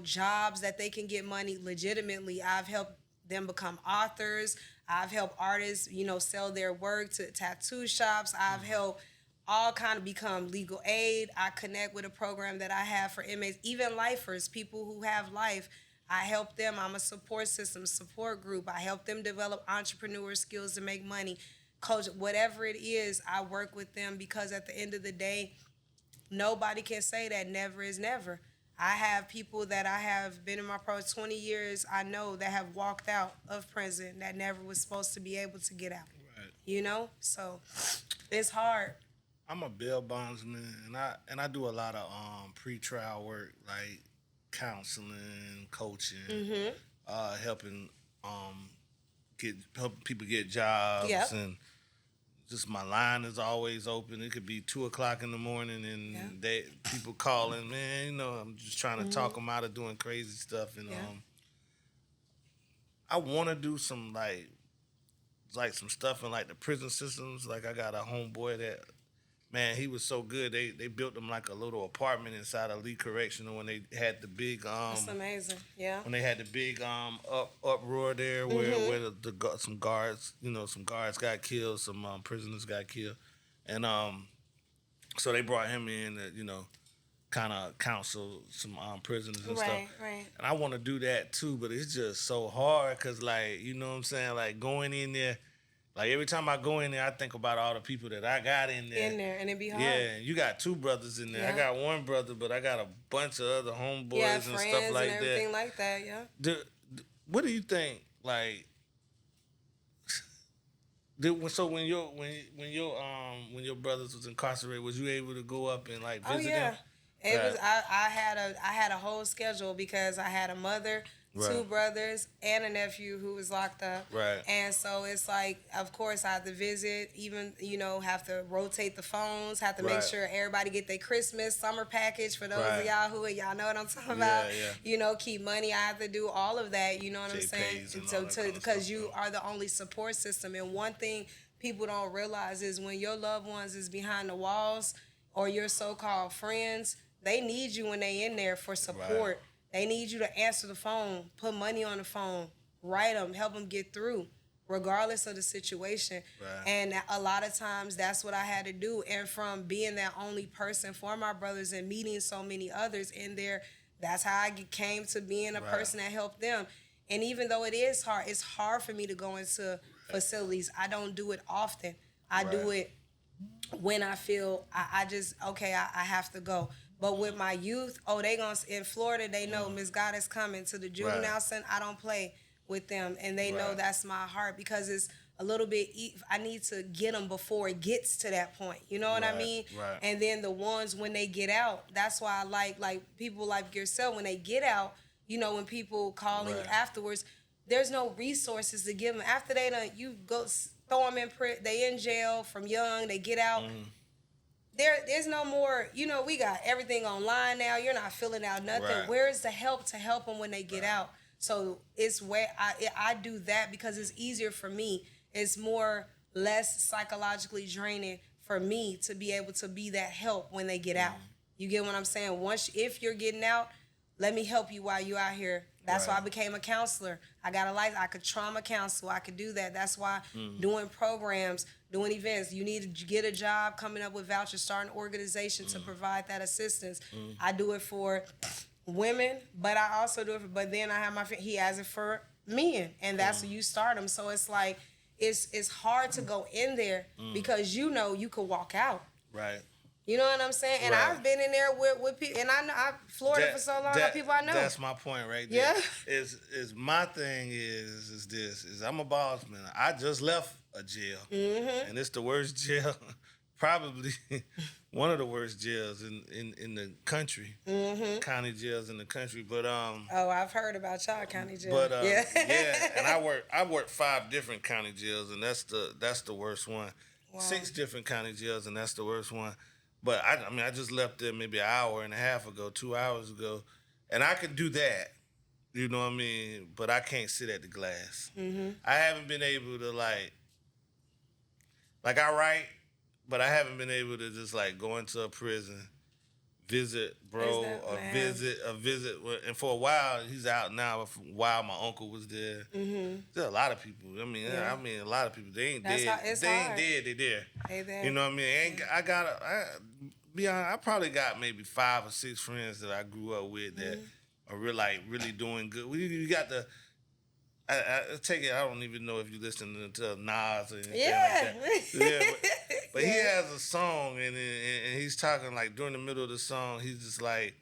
jobs that they can get money legitimately. I've helped them become authors. I've helped artists, sell their work to tattoo shops. I've helped all kind of become legal aid. I connect with a program that I have for inmates, even lifers, people who have life. I help them. I'm a support system, support group. I help them develop entrepreneur skills to make money. Coach, whatever it is, I work with them because at the end of the day, nobody can say that never is never. I have people that I have been in my pro 20 years, I know, that have walked out of prison that never was supposed to be able to get out. Right. So it's hard. I'm a bail bondsman, and I do a lot of pre-trial work, like counseling, coaching, helping helping people get jobs, and just my line is always open. It could be 2:00 in the morning, and people calling, man. I'm just trying to talk them out of doing crazy stuff, and I want to do some like some stuff in like the prison systems. Like I got a homeboy that. Man, he was so good. They built him like a little apartment inside of Lee Correctional when they had the big That's amazing. Yeah. When they had the big uproar there where some guards got killed, some prisoners got killed, and so they brought him in to kind of counsel some prisoners and stuff. Right. And I want to do that too, but it's just so hard because what I'm saying, like going in there. Like, every time I go in there, I think about all the people that I got in there. And it be hard. Yeah, you got 2 brothers in there. Yeah. I got 1 brother, but I got a bunch of other homeboys and friends stuff like and everything like that, yeah. What do you think, like, so when your brothers was incarcerated, was you able to go up and, like, visit them? It was I had a whole schedule because I had a mother, 2 brothers, and a nephew who was locked up. Right. And so it's like, of course, I have to visit, even, have to rotate the phones, have to make sure everybody get their Christmas, summer package for those of y'all who, y'all know what I'm talking about. Yeah. Keep money. I have to do all of that, you know what I'm saying? Because you are the only support system. And one thing people don't realize is when your loved ones is behind the walls or your so-called friends, they need you when they in there for support. Right. They need you to answer the phone, put money on the phone, write them, help them get through, regardless of the situation. Right. And a lot of times that's what I had to do. And from being that only person for my brothers and meeting so many others in there, that's how I came to being a person that helped them. And even though it is hard, it's hard for me to go into facilities. I don't do it often. I do it when I feel I have to go. But with my youth, in Florida, they know Miss Goddest coming to the juvenile center. I don't play with them, and they know that's my heart because it's a little bit. I need to get them before it gets to that point. You know what I mean? Right. And then the ones when they get out, that's why I like people like yourself when they get out. When people calling you afterwards, there's no resources to give them after they done. You go throw them in prison. They in jail from young. They get out. There's no more, we got everything online now. You're not filling out nothing. Right. Where is the help to help them when they get out? So it's where I do that because it's easier for me. It's less psychologically draining for me to be able to be that help when they get out. You get what I'm saying? If you're getting out, let me help you while you're out here. That's why I became a counselor. I got a license. I could trauma counsel. I could do that. That's why doing programs, doing events, you need to get a job, coming up with vouchers, start an organization to provide that assistance. I do it for women, but I also do it but then I have my friend, he has it for men, and that's when you start them. So it's like, it's hard to go in there because you could walk out. Right. You know what I'm saying? And Right. I've been in there with people, and I know Florida for so long. People I know. That's my point right there. Yeah. Is my thing is I'm a boss man. I just left a jail, and it's the worst jail, probably one of the worst jails in the country, county jails in the country. But oh, I've heard about y'all county jail. But yeah, and I work 5 different county jails, and that's the worst one. Wow. 6 different county jails, and that's the worst one. But I mean, I just left there maybe an hour and a half ago, 2 hours ago, and I could do that. You know what I mean? But I can't sit at the glass. I haven't been able to like I write, but I haven't been able to just like go into a prison, visit bro, or visit, and for a while he's out now. But for a while my uncle was there. There's a lot of people. I mean, a lot of people. They ain't dead. They ain't dead. They there. You know what I mean? Be honest, I probably got maybe 5 or 6 friends that I grew up with that are really doing good. You got the. I take it. I don't even know if you listen to Nas or anything like that. Yeah, but he has a song and he's talking like during the middle of the song, he's just like,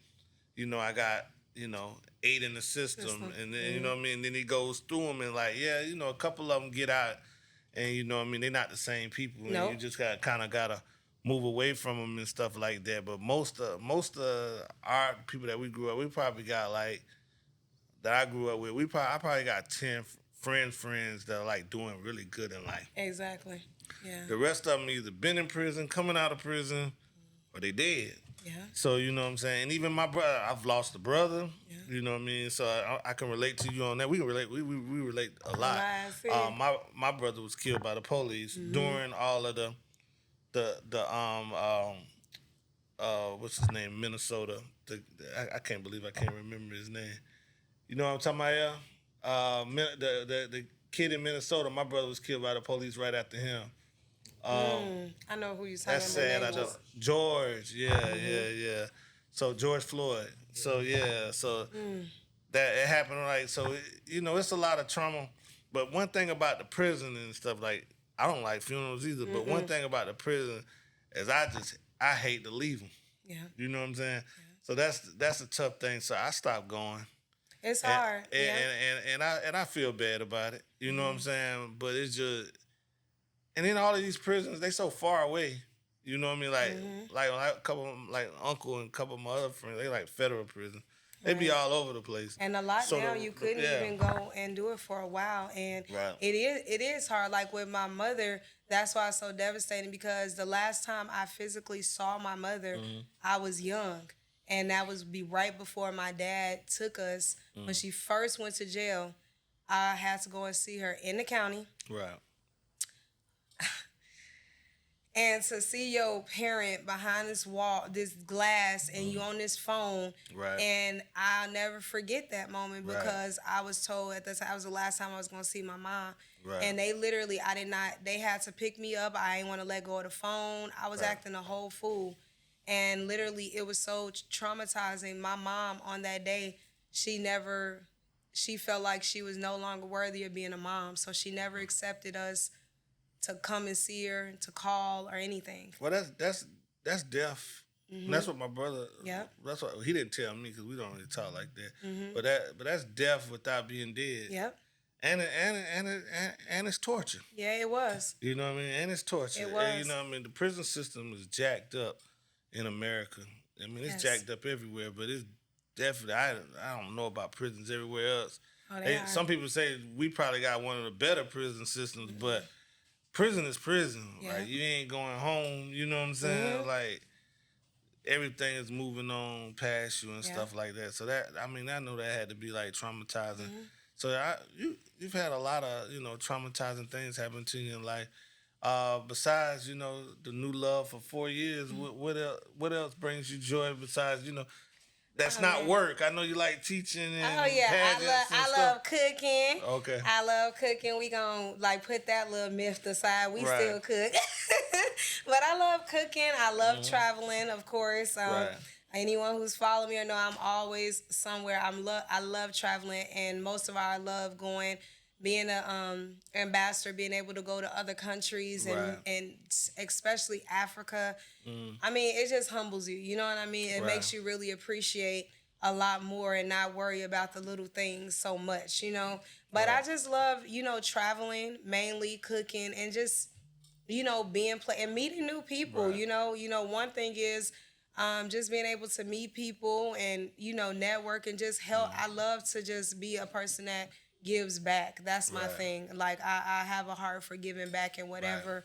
you know, I got 8 in the system, and then you know what I mean. Then he goes through them and like, yeah, you know, a couple of them get out, and you know what I mean. They're not the same people, and you just gotta move away from them and stuff like that. But most of our people that we grew up, we probably got like. That I grew up with, I probably got 10 friends that are like doing really good in life. Exactly. Yeah. The rest of them either been in prison, coming out of prison, or they dead. Yeah. So you know what I'm saying. And even my brother, I've lost a brother. Yeah. You know what I mean. So I can relate to you on that. We can relate. We relate a lot. My brother was killed by the police during all of the what's his name, Minnesota. I can't believe I can't remember his name. You know what I'm talking about, the kid in Minnesota, my brother was killed by the police right after him. I know who you're talking about. That's sad. I know. George, yeah. So George Floyd. So that it happened like so. It's a lot of trauma. But one thing about the prison and stuff, like I don't like funerals either. But one thing about the prison is I hate to leave them. Yeah. You know what I'm saying? Yeah. So that's a tough thing. So I stopped going. It's hard. And I feel bad about it. You know what I'm saying? But it's just, and then all of these prisons, they so far away. You know what I mean? Like a couple of, like Uncle and a couple of my other friends, they like federal prison. They be all over the place. And a lot now you couldn't even go and do it for a while. And it is hard. Like with my mother, that's why it's so devastating because the last time I physically saw my mother, I was young. And that was right before my dad took us. When she first went to jail, I had to go and see her in the county. Right. And to see your parent behind this wall, this glass, and you on this phone. Right. And I'll never forget that moment because I was told at the time, it was the last time I was going to see my mom. Right. And they literally, they had to pick me up. I didn't want to let go of the phone. I was acting a whole fool. And literally, it was so traumatizing. My mom, on that day, she felt like she was no longer worthy of being a mom. So she never accepted us to come and see her, to call or anything. Well, that's death. And that's what my brother. Yeah. That's what he didn't tell me because we don't really talk like that. But that's death without being dead. Yep. And it's torture. Yeah, it was. You know what I mean? And it's torture. It was. And, you know what I mean? The prison system is jacked up in America. I mean, it's jacked up everywhere, but it's definitely, I don't know about prisons everywhere else. Some people say we probably got one of the better prison systems, but prison is prison. Yeah. Like, you ain't going home, you know what I'm saying? Like, everything is moving on past you and stuff like that. So that, I mean, I know that had to be, like, traumatizing. So you've had a lot of, traumatizing things happen to you in life. Besides, the new love for 4 years, what else brings you joy besides, that's not work. I know you like teaching and I love cooking. Okay. I love cooking. We gonna put that little myth aside. We still cook. But I love cooking. I love traveling, of course. Anyone who's followed me or know I'm always somewhere. I love traveling, and most of all, I love going being a ambassador, being able to go to other countries Right. and especially Africa. Mm. I mean, it just humbles you. You know what I mean? It Right. makes you really appreciate a lot more and not worry about the little things so much, you know. But I Right. just love, you know, traveling, mainly cooking, and just, you know, being play and meeting new people. Right. You know, one thing is just being able to meet people and, you know, network and just help. I love to just be a person that gives back. That's my Right. thing. Like I have a heart for giving back and whatever. Right.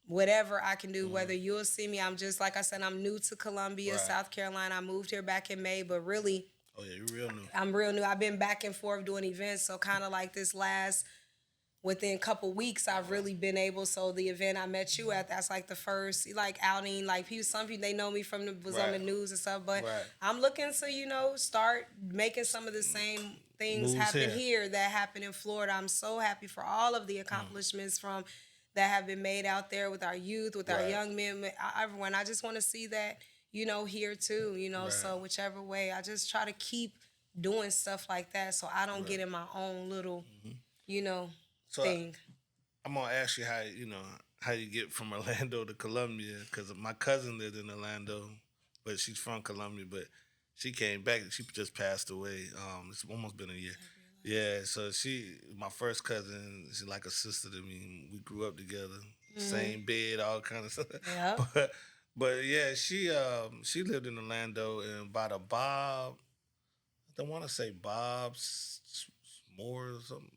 Whatever I can do, whether you'll see me, I'm just like I said, I'm new to Columbia, Right. South Carolina. I moved here back in May, but really, Oh yeah, you're real new. I'm real new. I've been back and forth doing events, so kind of like this last within a couple weeks I've really been able. So the event I met you at, that's like the first like outing. Like people, some people they know me from the was on the Right. news and stuff, but Right. I'm looking to, you know, start making some of the same things Moves happen here. here that happen in Florida. I'm so happy for all of the accomplishments from that have been made out there with our youth, with our Right. young men, everyone. I just want to see that, you know, here too, you know. Right. So whichever way, I just try to keep doing stuff like that so I don't get in my own little, you know, So thing. I'm gonna ask you how you get from Orlando to Columbia, because my cousin lived in Orlando, but she's from Columbia, but she came back. She just passed away. It's almost been a year. Yeah, so my first cousin, she's like a sister to me. We grew up together, same bed, all kind of stuff. Yeah. But yeah, she lived in Orlando and by the Bob. I don't want to say Bob's more or something.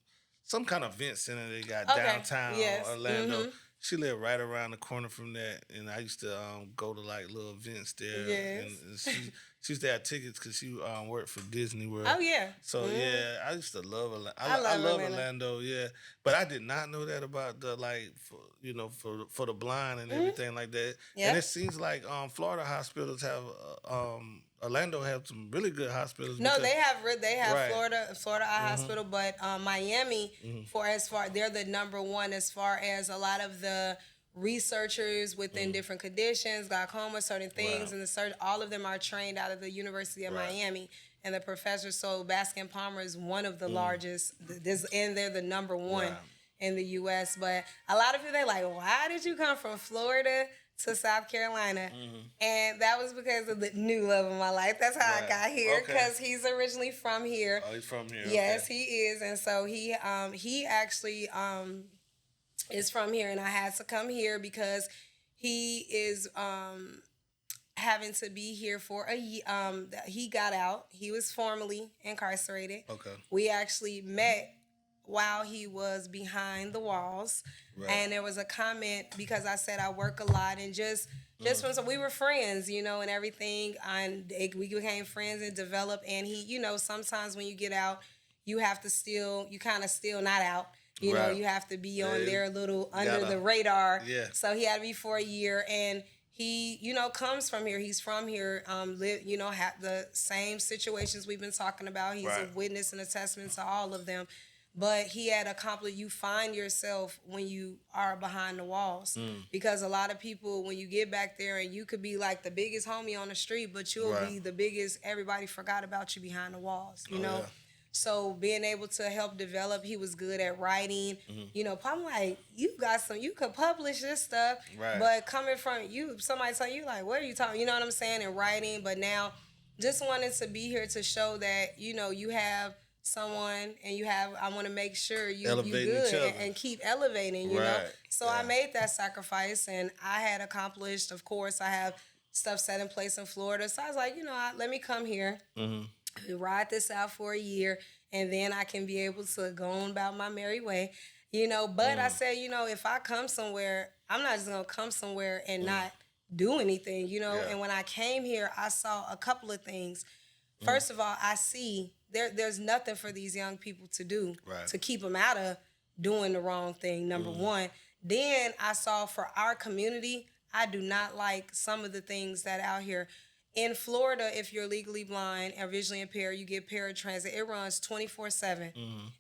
Some kind of event center they got Okay. downtown Yes. Orlando. Mhm. She lived right around the corner from that, and I used to go to like little events there. Yes. And she used to have tickets because she worked for Disney World. Oh yeah. So Mhm. yeah, I used to love Orlando. I I love love Atlanta. Orlando, yeah. But I did not know that about the like, for the blind and everything like that. Yeah. And it seems like Florida hospitals have Orlando have some really good hospitals. No, because- they have Right. Florida Eye Hospital, but Miami they're the number one as far as a lot of the researchers within different conditions, glaucoma, certain things, Right. and all of them are trained out of the University of Right. Miami. And the professor, so Baskin Palmer is one of the largest. And they're the number one Right. in the U.S. But a lot of people they're like, why did you come from Florida to South Carolina? And that was because of the new love of my life. That's how I Right. got here, Okay. because he's originally from here. Oh, he's from here. Yes, Okay. he is, and so he actually is from here, and I had to come here because he is having to be here for a year. He got out. He was formerly incarcerated. Okay. We actually met while he was behind the walls, Right. and there was a comment because I said I work a lot and just from so we were friends, you know, and everything, and we became friends and developed. And he, you know, sometimes when you get out, you have to you kind of still not out. You know, Right. you have to be on Yeah, there a little under gotta- the radar. Yeah. So he had to be for a year, and he, you know, comes from here. He's from here. You know, have the same situations we've been talking about. He's a Right. witness and a testament to all of them. But he had accomplished. You find yourself when you are behind the walls, because a lot of people, when you get back there, and you could be like the biggest homie on the street, but you'll Right. be the biggest. Everybody forgot about you behind the walls. You know. yeah. So being able to help develop, he was good at writing. You know, I'm like, you could publish this stuff. Right. But coming from you, somebody tell you like, what are you talking? You know what I'm saying? And writing, but now just wanted to be here to show that, you know, you have someone and I want to make sure you Elevating good each other. and keep elevating, you know? Right. So Yeah. I made that sacrifice, and I had accomplished, of course, I have stuff set in place in Florida. So I was like, you know, let me come here. We ride this out for a year, and then I can be able to go on about my merry way, you know. But I said, you know, if I come somewhere, I'm not just gonna come somewhere and not do anything, you know. Yeah. And when I came here, I saw a couple of things. First of all, I see there's nothing for these young people to do Right. to keep them out of doing the wrong thing. Number one. Then I saw for our community, I do not like some of the things that out here. In Florida, if you're legally blind or visually impaired, you get paratransit. It runs 24/7.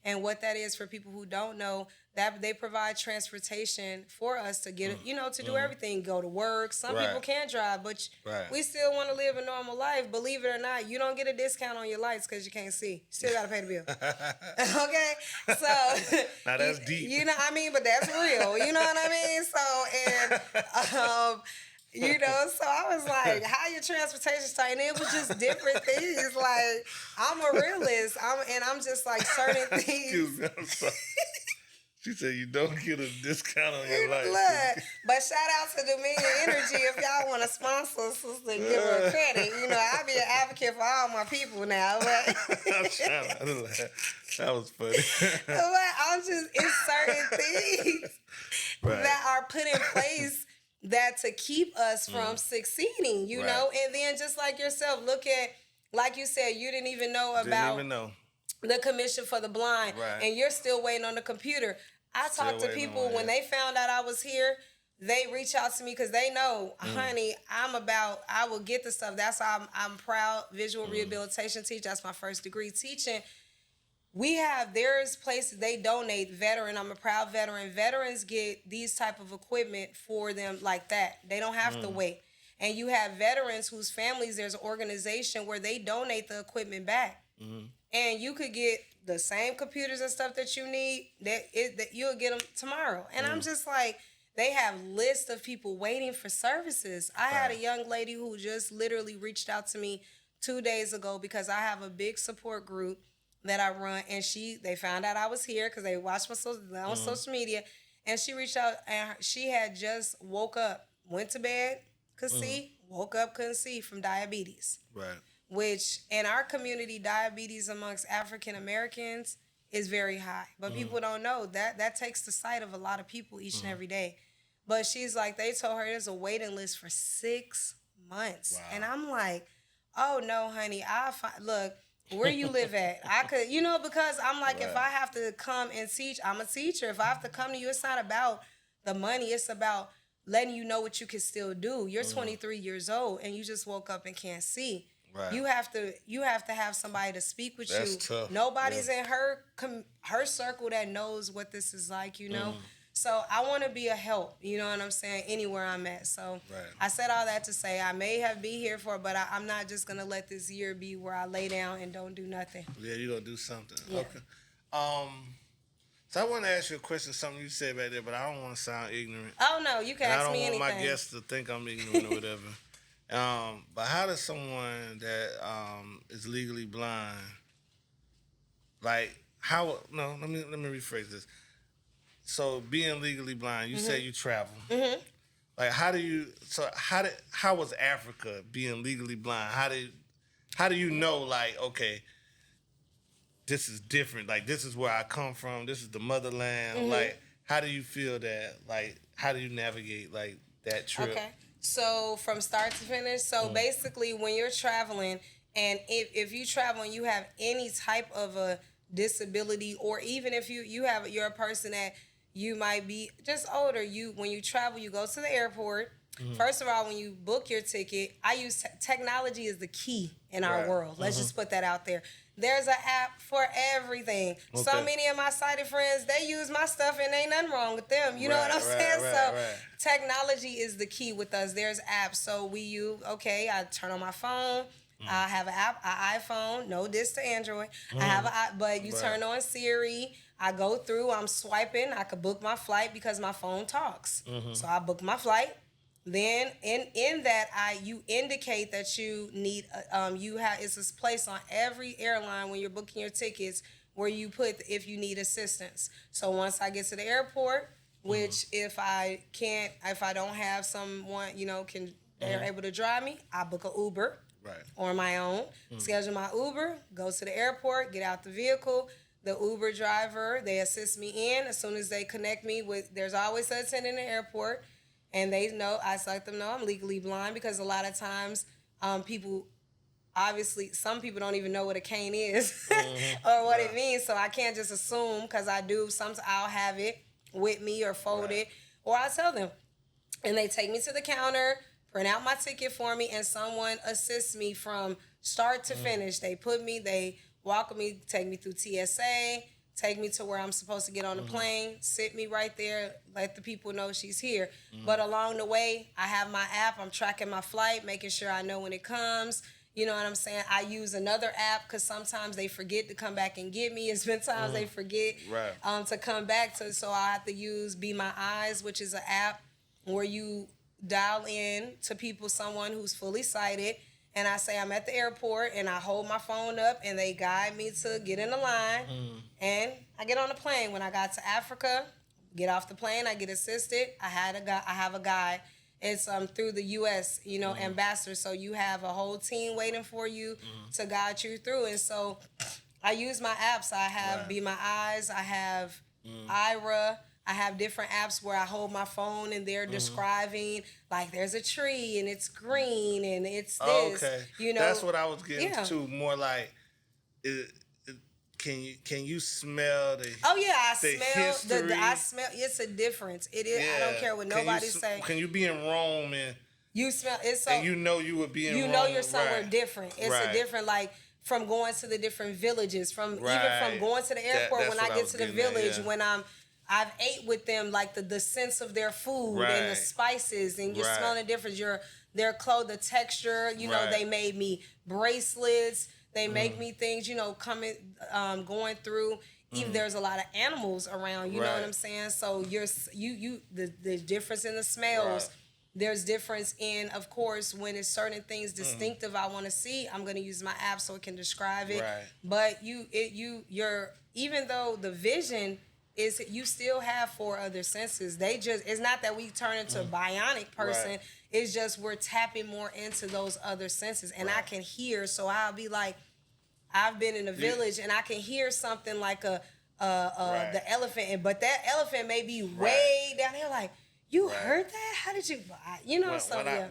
And what that is, for people who don't know, that they provide transportation for us to get, to do everything, go to work. Some people can't drive, but we still want to live a normal life. Believe it or not, you don't get a discount on your lights because you can't see. You still got to pay the bill. Okay? So, now that's deep. You know what I mean? But that's real. You know what I mean? So, so I was like, how your transportation started? And it was just different things. Like, I'm a realist. I'm just like certain things. Excuse me, I'm sorry. She said you don't get a discount on your life. Look, but shout out to Dominion Energy if y'all want to sponsor a sister, give her a credit. I'll be an advocate for all my people now. But I'm trying not to laugh. That was funny. But it's certain things that are put in place that to keep us from succeeding, you know? And then just like yourself, look at, like you said, you didn't even know about the Commission for the Blind, and you're still waiting on the computer. I talked to people when they found out I was here, they reach out to me because they know, honey, I will get the stuff. That's why I'm proud visual rehabilitation teacher. That's my first degree teaching. There's places they donate veteran. I'm a proud veteran. Veterans get these type of equipment for them like that. They don't have to wait. And you have veterans whose families, there's an organization where they donate the equipment back. And you could get the same computers and stuff that you need, that you'll get them tomorrow. And I'm just like, they have lists of people waiting for services. I had a young lady who just literally reached out to me 2 days ago because I have a big support group that I run, and they found out I was here because they watched my on social media, and she reached out, and she had just woke up, went to bed, could see, woke up, couldn't see from diabetes. Right. Which in our community, diabetes amongst African Americans is very high. But people don't know that takes the sight of a lot of people each and every day. But she's like, they told her there's a waiting list for 6 months. Wow. And I'm like, oh no, honey, look, where you live at? I could, because I'm like, if I have to come and teach, I'm a teacher. If I have to come to you, it's not about the money. It's about letting you know what you can still do. You're 23 years old and you just woke up and can't see. Right. You have to have somebody to speak with you. Tough. Nobody's in her circle that knows what this is like, So I want to be a help, you know what I'm saying, anywhere I'm at. So I said all that to say I may have been here for, but I'm not just going to let this year be where I lay down and don't do nothing. Yeah, you're going to do something. Yeah. Okay. So I want to ask you a question, something you said back there, but I don't want to sound ignorant. Oh, no, you can ask me anything. I don't want my guests to think I'm ignorant or whatever. But how does someone that is legally blind, let me rephrase this. So being legally blind, you say you travel. Mm-hmm. Like how was Africa being legally blind? How do you know, like, okay, this is different. Like, this is where I come from. This is the motherland. Mm-hmm. Like, how do you feel that? Like, how do you navigate, like, that trip? Okay. So from start to finish, basically when you're traveling, and if you travel and you have any type of a disability, or even if you're a person that you might be just older, when you travel, you go to the airport. Mm-hmm. First of all, when you book your ticket, I use technology is the key in our world. Let's just put that out there. There's an app for everything. Okay. So many of my sighted friends, they use my stuff and ain't nothing wrong with them. You know what I'm saying? Technology is the key with us. There's apps. So I turn on my phone. I have an app, an iPhone. No diss to Android. I have an app, but you turn on Siri. I go through, I'm swiping. I could book my flight because my phone talks. Mm-hmm. So I book my flight. Then in that you indicate that you need it's this place on every airline when you're booking your tickets where you put if you need assistance. So once I get to the airport, which if I don't have someone they're able to drive me, I book an Uber on my own. Schedule my Uber, go to the airport, get out the vehicle. The Uber driver, they assist me in as soon as they connect me with. There's always an attendant in the airport. And I let them know I'm legally blind because a lot of times some people don't even know what a cane is or what it means. So I can't just assume because I do. Sometimes I'll have it with me or fold it, or I'll tell them. And they take me to the counter, print out my ticket for me, and someone assists me from start to finish. They walk me, take me through TSA, take me to where I'm supposed to get on the plane, sit me right there, let the people know she's here. But along the way, I have my app. I'm tracking my flight, making sure I know when it comes. You know what I'm saying? I use another app because sometimes they forget to come back and get me. It's been times they forget to come back. So I have to use Be My Eyes, which is an app where you dial in to someone who's fully sighted. And I say I'm at the airport, and I hold my phone up, and they guide me to get in the line. And I get on the plane. When I got to Africa, get off the plane, I get assisted. I have a guide. It's through the U.S. ambassador. So you have a whole team waiting for you to guide you through. And so I use my apps. I have Be My Eyes. I have IRA. I have different apps where I hold my phone and they're describing, like, there's a tree and it's green and it's this. Okay. That's what I was getting to. More like, can you smell the? Oh yeah, I smell. It's a difference. It is. I don't care what nobody say. Can you be in Rome and you smell? It's so. And you would be in. You Rome, know you're somewhere different. It's a different, like, from going to the different villages, even from going to the airport. When I get to the village, when I've ate with them, like the sense of their food and the spices, and you're smelling the difference. Their clothes, the texture. They made me bracelets. They make me things. Going through. Even there's a lot of animals around. You know what I'm saying? So the difference in the smells. Right. There's difference in, of course, when it's certain things distinctive I want to see, I'm going to use my app so it can describe it. Right. But you're even though the vision is, you still have 4 other senses. It's not that we turn into a bionic person. Right. It's just we're tapping more into those other senses. And I can hear, so I'll be like, I've been in a village and I can hear something like the elephant, but that elephant may be way down here, like, you heard that? How did you?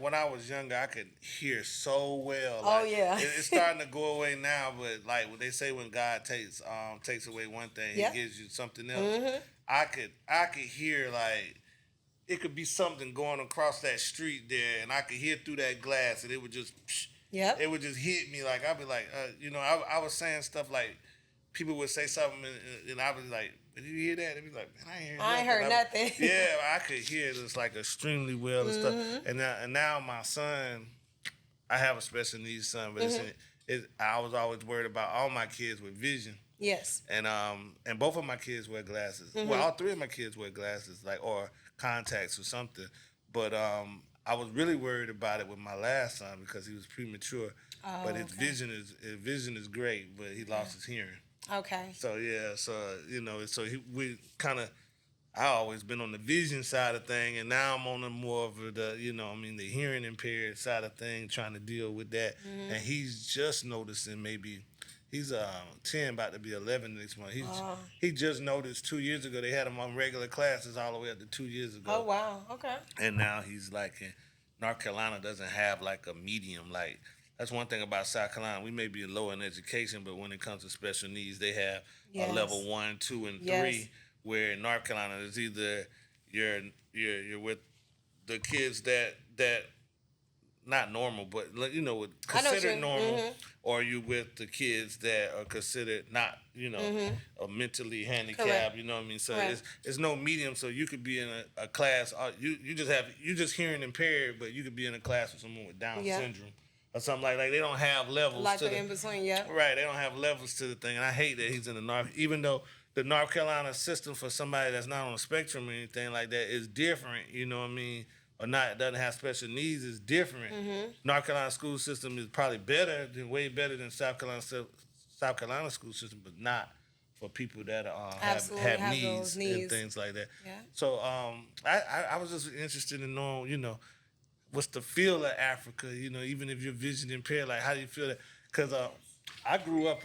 When I was younger, I could hear so well. Like, it's starting to go away now. But like what they say, when God takes away one thing, He gives you something else. Mm-hmm. I could hear, like, it could be something going across that street there, and I could hear through that glass, and it would just it would just hit me. Like, I'd be like, I was saying stuff like, people would say something, and I was like, did you hear that? They'd be like, man, I ain't heard nothing. Yeah, I could hear this, like, extremely well and stuff. And now my son, I have a special needs son, but I was always worried about all my kids with vision. Yes. And both of my kids wear glasses. Well, all 3 of my kids wear glasses, like, or contacts or something. But I was really worried about it with my last son because he was premature. Oh, but his vision is great, but he lost his hearing. Okay. So I always been on the vision side of thing, and now I'm on the more of the the hearing impaired side of thing, trying to deal with that. And he's just noticing, maybe he's 10, about to be 11 next month. He just noticed 2 years ago they had him on regular classes all the way up to 2 years ago. Oh wow, okay. And now he's like, in North Carolina doesn't have like a medium, like. That's one thing about South Carolina. We may be low in education, but when it comes to special needs, they have a level 1, 2, and 3. Where in North Carolina, it's either you're with the kids that not normal, but considered normal, or you with the kids that are considered not mentally handicapped. Correct. You know what I mean? So it's no medium. So you could be in a class. You just hearing impaired, but you could be in a class with someone with Down syndrome. Or something like they don't have levels. Like in between, Right, they don't have levels to the thing. And I hate that he's in the North, even though the North Carolina system for somebody that's not on the spectrum or anything like that is different, you know what I mean? Or doesn't have special needs is different. North Carolina school system is probably way better than South Carolina school system, but not for people that have needs and things like that. Yeah. So I was just interested in knowing, what's the feel of Africa, even if you're vision impaired, like, how do you feel that? Because I grew up,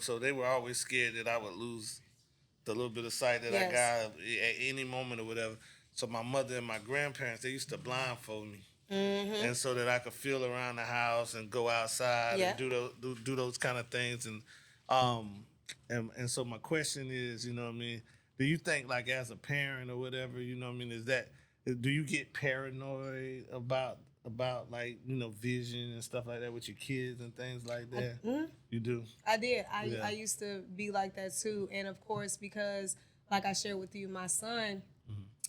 so they were always scared that I would lose the little bit of sight that I got at any moment or whatever. So my mother and my grandparents, they used to blindfold me. And so that I could feel around the house and go outside and do those kind of things. And so my question is, do you think, like, as a parent or whatever, is do you get paranoid about like vision and stuff like that with your kids and things like that? You do. I did. Yeah. I used to be like that too, and of course, because like I shared with you, my son,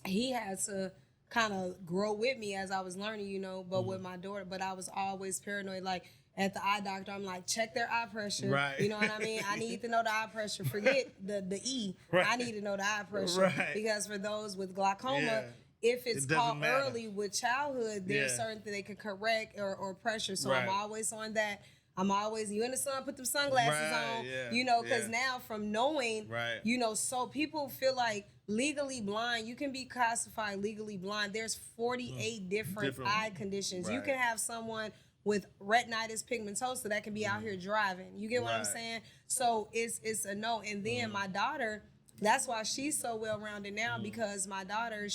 he had to kind of grow with me as I was learning, but with my daughter, but I was always paranoid. Like at the eye doctor, I'm like, check their eye pressure. Right. You know what I mean? I need to know the eye pressure. Forget the E. Right. I need to know the eye pressure. Right. Because for those with glaucoma, Yeah. if it's It doesn't caught matter. early with childhood, there's Yeah. certain things they can correct or pressure. So Right. I'm always on that. I'm always, you in the sun, put them sunglasses Right, on, yeah, because yeah. now from knowing, Right. so people feel like legally blind, you can be classified legally blind. There's 48 different eye conditions. You Right. can have someone with retinitis pigmentosa that can be out here driving. You get what I'm Right. saying? So it's a no. And then my daughter, that's why she's so well-rounded now, because my daughter,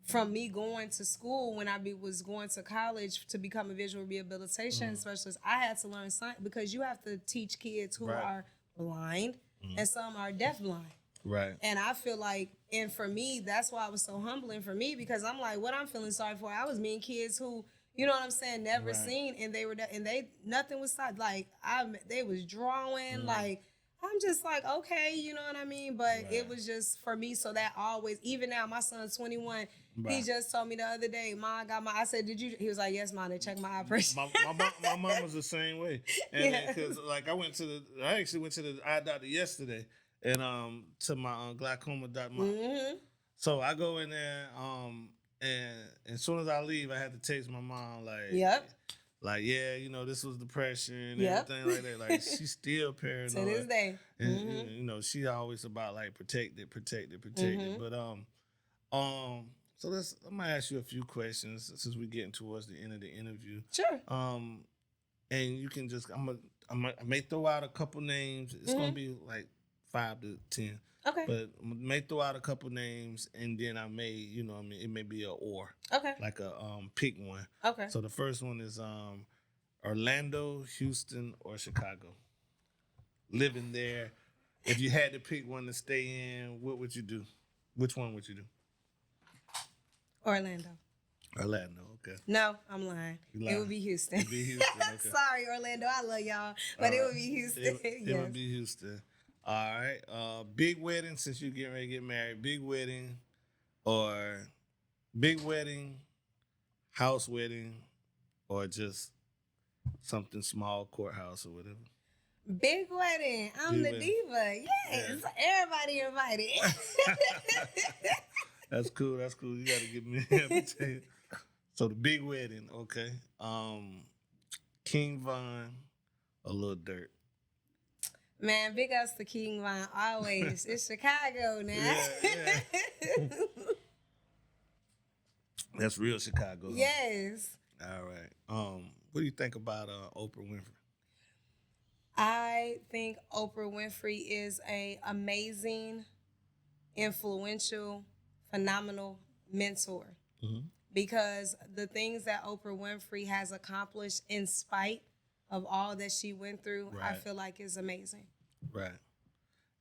from me going to school when I was going to college to become a visual rehabilitation specialist, I had to learn science, because you have to teach kids who Right. are blind and some are deafblind. Right. And I feel like, and for me, that's why it was so humbling for me, because I'm like, what I'm feeling sorry for, I was meeting kids who, you know what I'm saying, never Right. seen, and nothing was like, they was drawing, like, I'm just like, okay, you know what I mean? But it was just for me, so that always, even now, my son's 21, he Right. just told me the other day, Ma, I said, he was like, yes, Ma, they checked my eye pressure. My mom was the same way, and because like I actually went to the eye doctor yesterday, and to my glaucoma doctor. So I go in there, and as soon as I leave, I had to text my mom like, yeah, this was depression and everything like that. Like she's still paranoid To this day. and she always about like protect it. But so I'm gonna ask you a few questions since we're getting towards the end of the interview. Sure. And you can just I may throw out a couple names. It's gonna be like 5 to 10. Okay. But I may throw out a couple names, and then I may, it may be a or. Okay. Like a pick one. Okay. So the first one is Orlando, Houston, or Chicago. Living there. If you had to pick one to stay in, what would you do? Which one would you do? Orlando. Orlando, okay. No, I'm lying. You lying. It would be Houston. It'd be Houston, okay. Sorry, Orlando. I love y'all. But it would be Houston. It would be Houston. All right. Big wedding, since you're getting ready to get married. Big wedding, house wedding, or just something small, courthouse or whatever. Big wedding. I'm Big the wedding. diva. Yes. Yeah. Everybody invited. That's cool. You got to give me an invitation. So the big wedding, okay. King Von or Lil Durk? Man, big ups to King Von always. It's Chicago now. Yeah. That's real Chicago. Huh? Yes. All right. What do you think about Oprah Winfrey? I think Oprah Winfrey is a amazing, influential, phenomenal mentor. Because the things that Oprah Winfrey has accomplished in spite of all that she went through, I feel like is amazing. Right.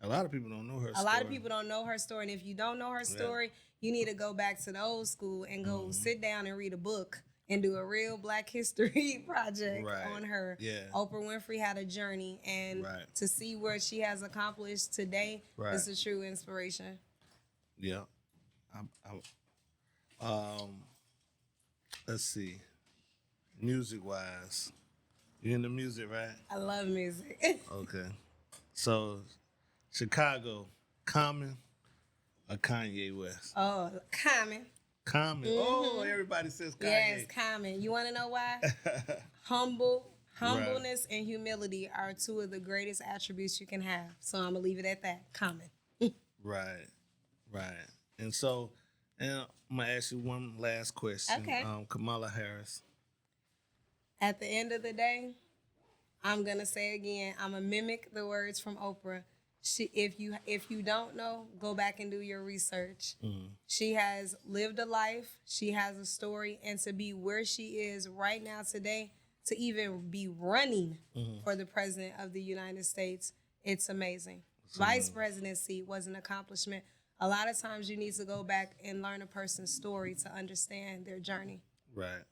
A lot of people don't know her story. A lot of people don't know her story. And if you don't know her story, you need to go back to the old school and go sit down and read a book and do a real Black History project on her. Yeah. Oprah Winfrey had a journey, and to see where she has accomplished today is a true inspiration. Yeah. Let's see. Music-wise, you into music, right? I love music. Okay. So, Chicago, Common or Kanye West? Oh, Common. Common. Oh, everybody says Kanye. Yes, Common. You want to know why? Humbleness and humility are two of the greatest attributes you can have. So I'm going to leave it at that. Common. Right. And so, I'm going to ask you one last question. Okay. Kamala Harris. At the end of the day, I'm going to say again, I'm going to mimic the words from Oprah. If you don't know, go back and do your research. She has lived a life. She has a story. And to be where she is right now today, to even be running for the president of the United States, it's amazing. Vice presidency was an accomplishment. a lot of times you need to go back and learn a person's story to understand their journey. Right.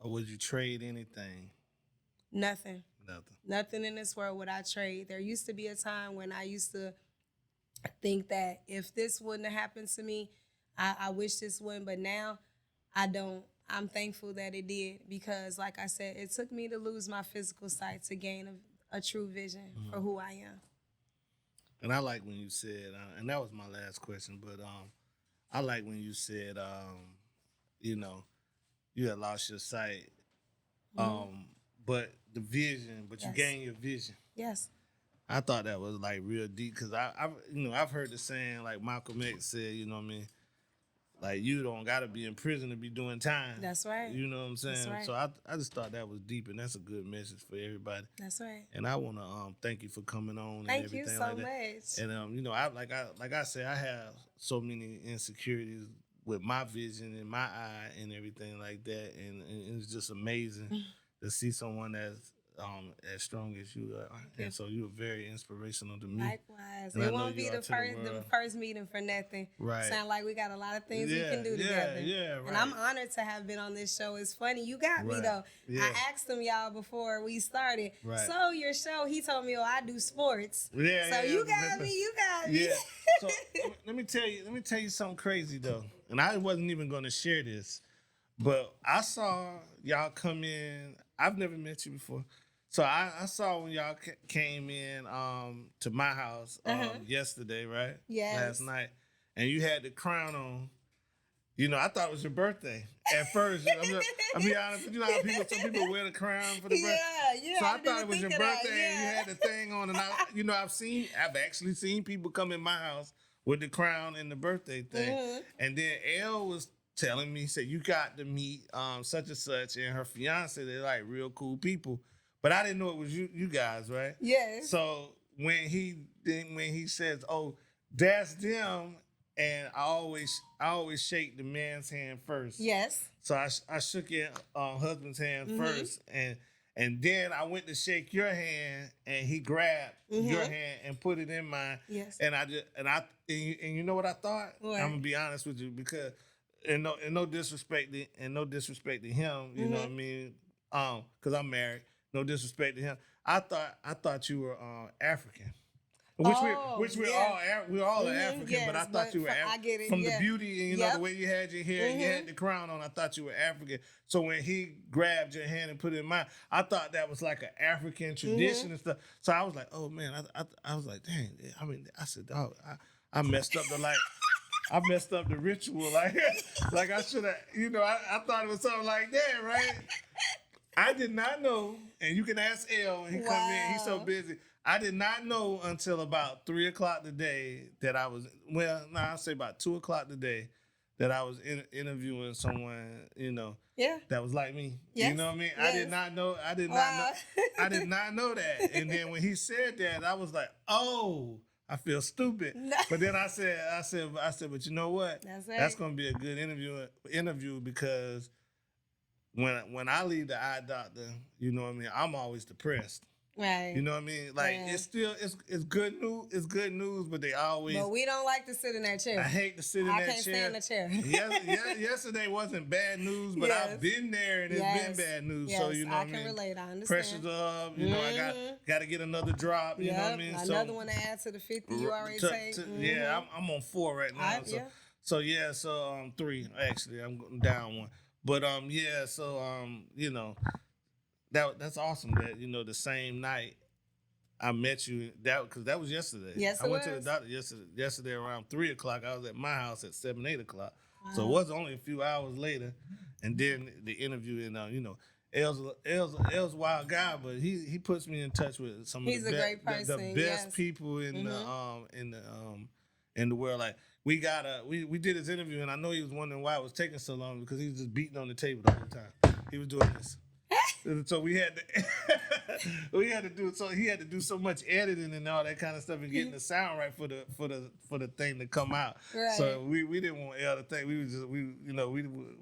Or would you trade anything? Nothing. Nothing. Nothing in this world would I trade. There used to be a time when I used to think that if this wouldn't have happened to me, I wish this wouldn't. But now I don't. I'm thankful that it did because, like I said, it took me to lose my physical sight to gain a true vision for who I am. And I like when you said, and that was my last question, but I like when you said, you know, you had lost your sight, but the vision, but you gained your vision. Yes. I thought that was like real deep because I've heard the saying like Malcolm X said, you know what I mean, like you don't got to be in prison to be doing time. That's right. You know what I'm saying? That's right. So I just thought that was deep, and that's a good message for everybody. That's right. And I want to thank you for coming on. Thank and everything you so like that. much. And you know, like I said, I have so many insecurities with my vision and my eye and everything like that, and it's just amazing to see someone that's as strong as you are. And so you were very inspirational to me. Likewise. And It won't be the first meeting for nothing. Right. Sound like we got a lot of things we can do together. Yeah, right. And I'm honored to have been on this show. It's funny. You got me, though. Yeah. I asked him, y'all, before we started. Right. So your show, he told me, I do sports. Yeah, so you got me. Yeah. So let me tell you something crazy, though. And I wasn't even going to share this. But I saw y'all come in. I've never met you before. So I saw when y'all came in to my house yesterday, right? Yes. Last night. And you had the crown on. You know, I thought it was your birthday at first. I'll be honest with you. Know how some people wear the crown for the birthday. Yeah. So I thought it was your birthday and you had the thing on. And I've actually seen people come in my house with the crown and the birthday thing. And then Elle was telling me, said, you got to meet such and such and her fiance. They're like real cool people. But I didn't know it was you guys, right? Yes. So when he says, "Oh, that's them," and I always shake the man's hand first. Yes. So I shook your husband's hand first, and then I went to shake your hand, and he grabbed your hand and put it in mine. Yes. And you know what I thought? What? I'm gonna be honest with you because, and no disrespect to him, you know what I mean? Because I'm married. No disrespect to him. I thought you were African, which we're all African. Yes, but I thought you were African from the beauty and the way you had your hair, and you had the crown on. I thought you were African. So when he grabbed your hand and put it in mine, I thought that was like an African tradition and stuff. So I was like, oh man, I was like, dang. I mean, I said, dog, I messed up I messed up the ritual. Like I should have. You know, I thought it was something like that, right? I did not know, and you can ask Elle when he come in. He's so busy. I did not know until about 3 o'clock today that I was, I'll say about 2 o'clock today that I was interviewing someone, you know, that was like me. Yes. You know what I mean? Yes. I did not know I did not know that. And then when he said that, I was like, oh, I feel stupid. No. But then I said, but you know what? That's going to be a good interview because when I leave the eye doctor, you know what I mean, I'm always depressed. Right. You know what I mean? Like it's good news. It's good news, but they always. But we don't like to sit in that chair. I hate to sit in that chair. I can't stand the chair. Yesterday wasn't bad news, but I've been there and it's been bad news. Yes, so you know what I mean. I can relate. I understand. Pressure's up. You know, I got to get another drop. You know what I mean? Another one to add to the 50 you already take. Yeah, I'm on 4 right now. So 3 actually. I'm down 1. But you know. That's awesome that, you know, the same night I met you, because that was yesterday. Yes, I went to the doctor yesterday around 3 o'clock. I was at my house at 7, 8 o'clock. Wow. So it was only a few hours later. And then the interview, and you know, El's a wild guy, but he puts me in touch with some of the best people in the world. Like we did his interview, and I know he was wondering why it was taking so long because he was just beating on the table the whole time. He was doing this. So we had to we had to do so he had to do so much editing and all that kind of stuff and getting the sound right for the thing to come out. Right. So we didn't want L to think we was just we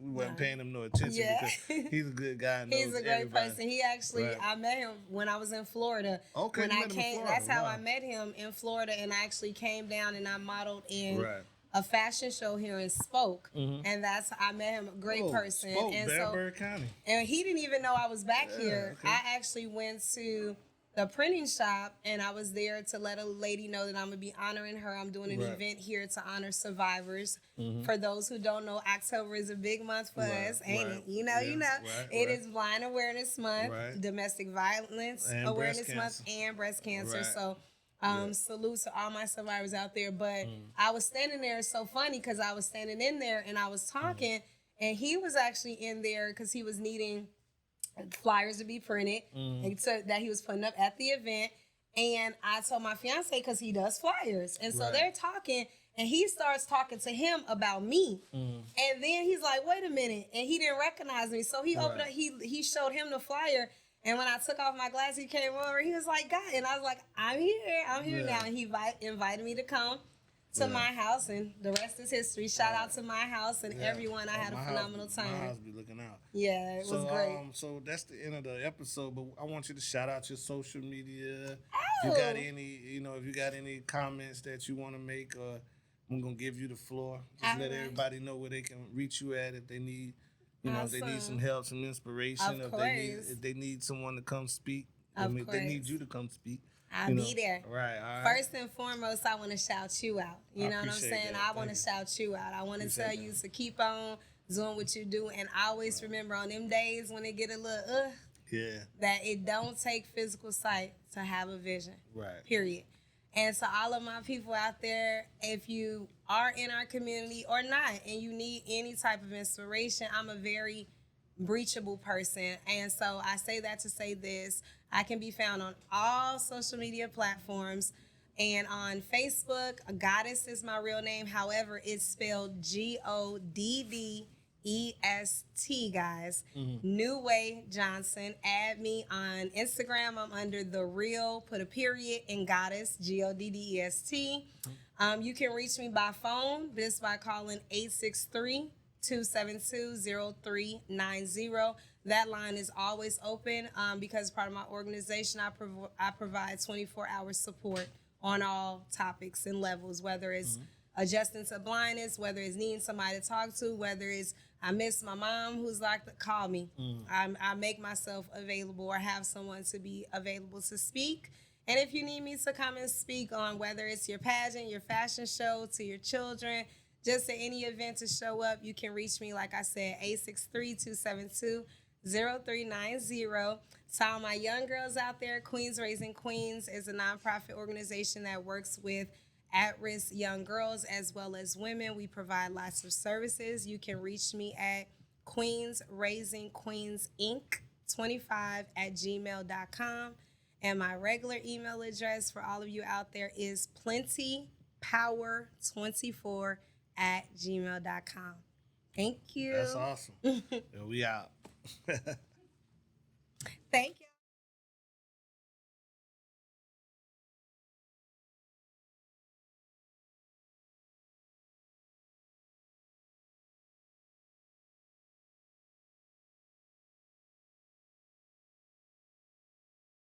weren't paying him no attention because he's a good guy. And he's a great everybody. person. He actually I met him when I was in Florida. Okay, when you I met him in came, Florida. that's how Wow. I met him in Florida, and I actually came down and I modeled in. Right. A fashion show here and spoke, and that's I met him, a great person. Spoke, and Danbury County. And he didn't even know I was back here. Okay. I actually went to the printing shop, and I was there to let a lady know that I'm gonna be honoring her. I'm doing an event here to honor survivors. For those who don't know, October is a big month for us, ain't it? You know. It is Blind Awareness Month, Domestic Violence and Awareness Month, and breast cancer. So. Salute to all my survivors out there. But I was standing there, it's so funny because I was standing in there and I was talking, and he was actually in there because he was needing flyers to be printed and so that he was putting up at the event. And I told my fiance, because he does flyers, and so they're talking, and he starts talking to him about me, and then he's like, "Wait a minute," and he didn't recognize me, so he opened up, he showed him the flyer. And when I took off my glasses, he came over. He was like, "God," and I was like, I'm here now." And he invited me to come to my house, and the rest is history. Shout out to my house and everyone. I had a phenomenal time. My house be looking out. Yeah, it was great. So that's the end of the episode. But I want you to shout out your social media. Oh. If you got any, if you got any comments that you want to make, I'm gonna give you the floor. Just let everybody know where they can reach you at if they need. If they need some help, some inspiration, if they need someone to come speak, if they need you to come speak. I'll be there. Right, all right. First and foremost, I want to shout you out. You know what I'm saying? That. I want to shout you out. I want to tell you to keep on doing what you do. And I always remember on them days when it get a little, that it don't take physical sight to have a vision. Right. Period. And so all of my people out there, if you are in our community or not, and you need any type of inspiration, I'm a very breachable person. And so I say that to say this. I can be found on all social media platforms. And on Facebook, Goddess is my real name. However, it's spelled GODDEST, guys. NewWay Johnson. Add me on Instagram. I'm under The Real, put a period, in Goddess, GODDEST. You can reach me by phone, just by calling 863-272-0390. That line is always open because part of my organization, I provide 24-hour support on all topics and levels, whether it's adjusting to blindness, whether it's needing somebody to talk to, whether it's I miss my mom who's like, call me. I make myself available or have someone to be available to speak. And if you need me to come and speak on whether it's your pageant, your fashion show, to your children, just at any event to show up, you can reach me, like I said, 863-272-0390. To all my young girls out there, Queens Raising Queens is a nonprofit organization that works with at-risk young girls as well as women. We provide lots of services. You can reach me at Queens Raising Queens Inc. 25@gmail.com. And my regular email address for all of you out there is plentypower24@gmail.com. Thank you. That's awesome. We out. Thank you.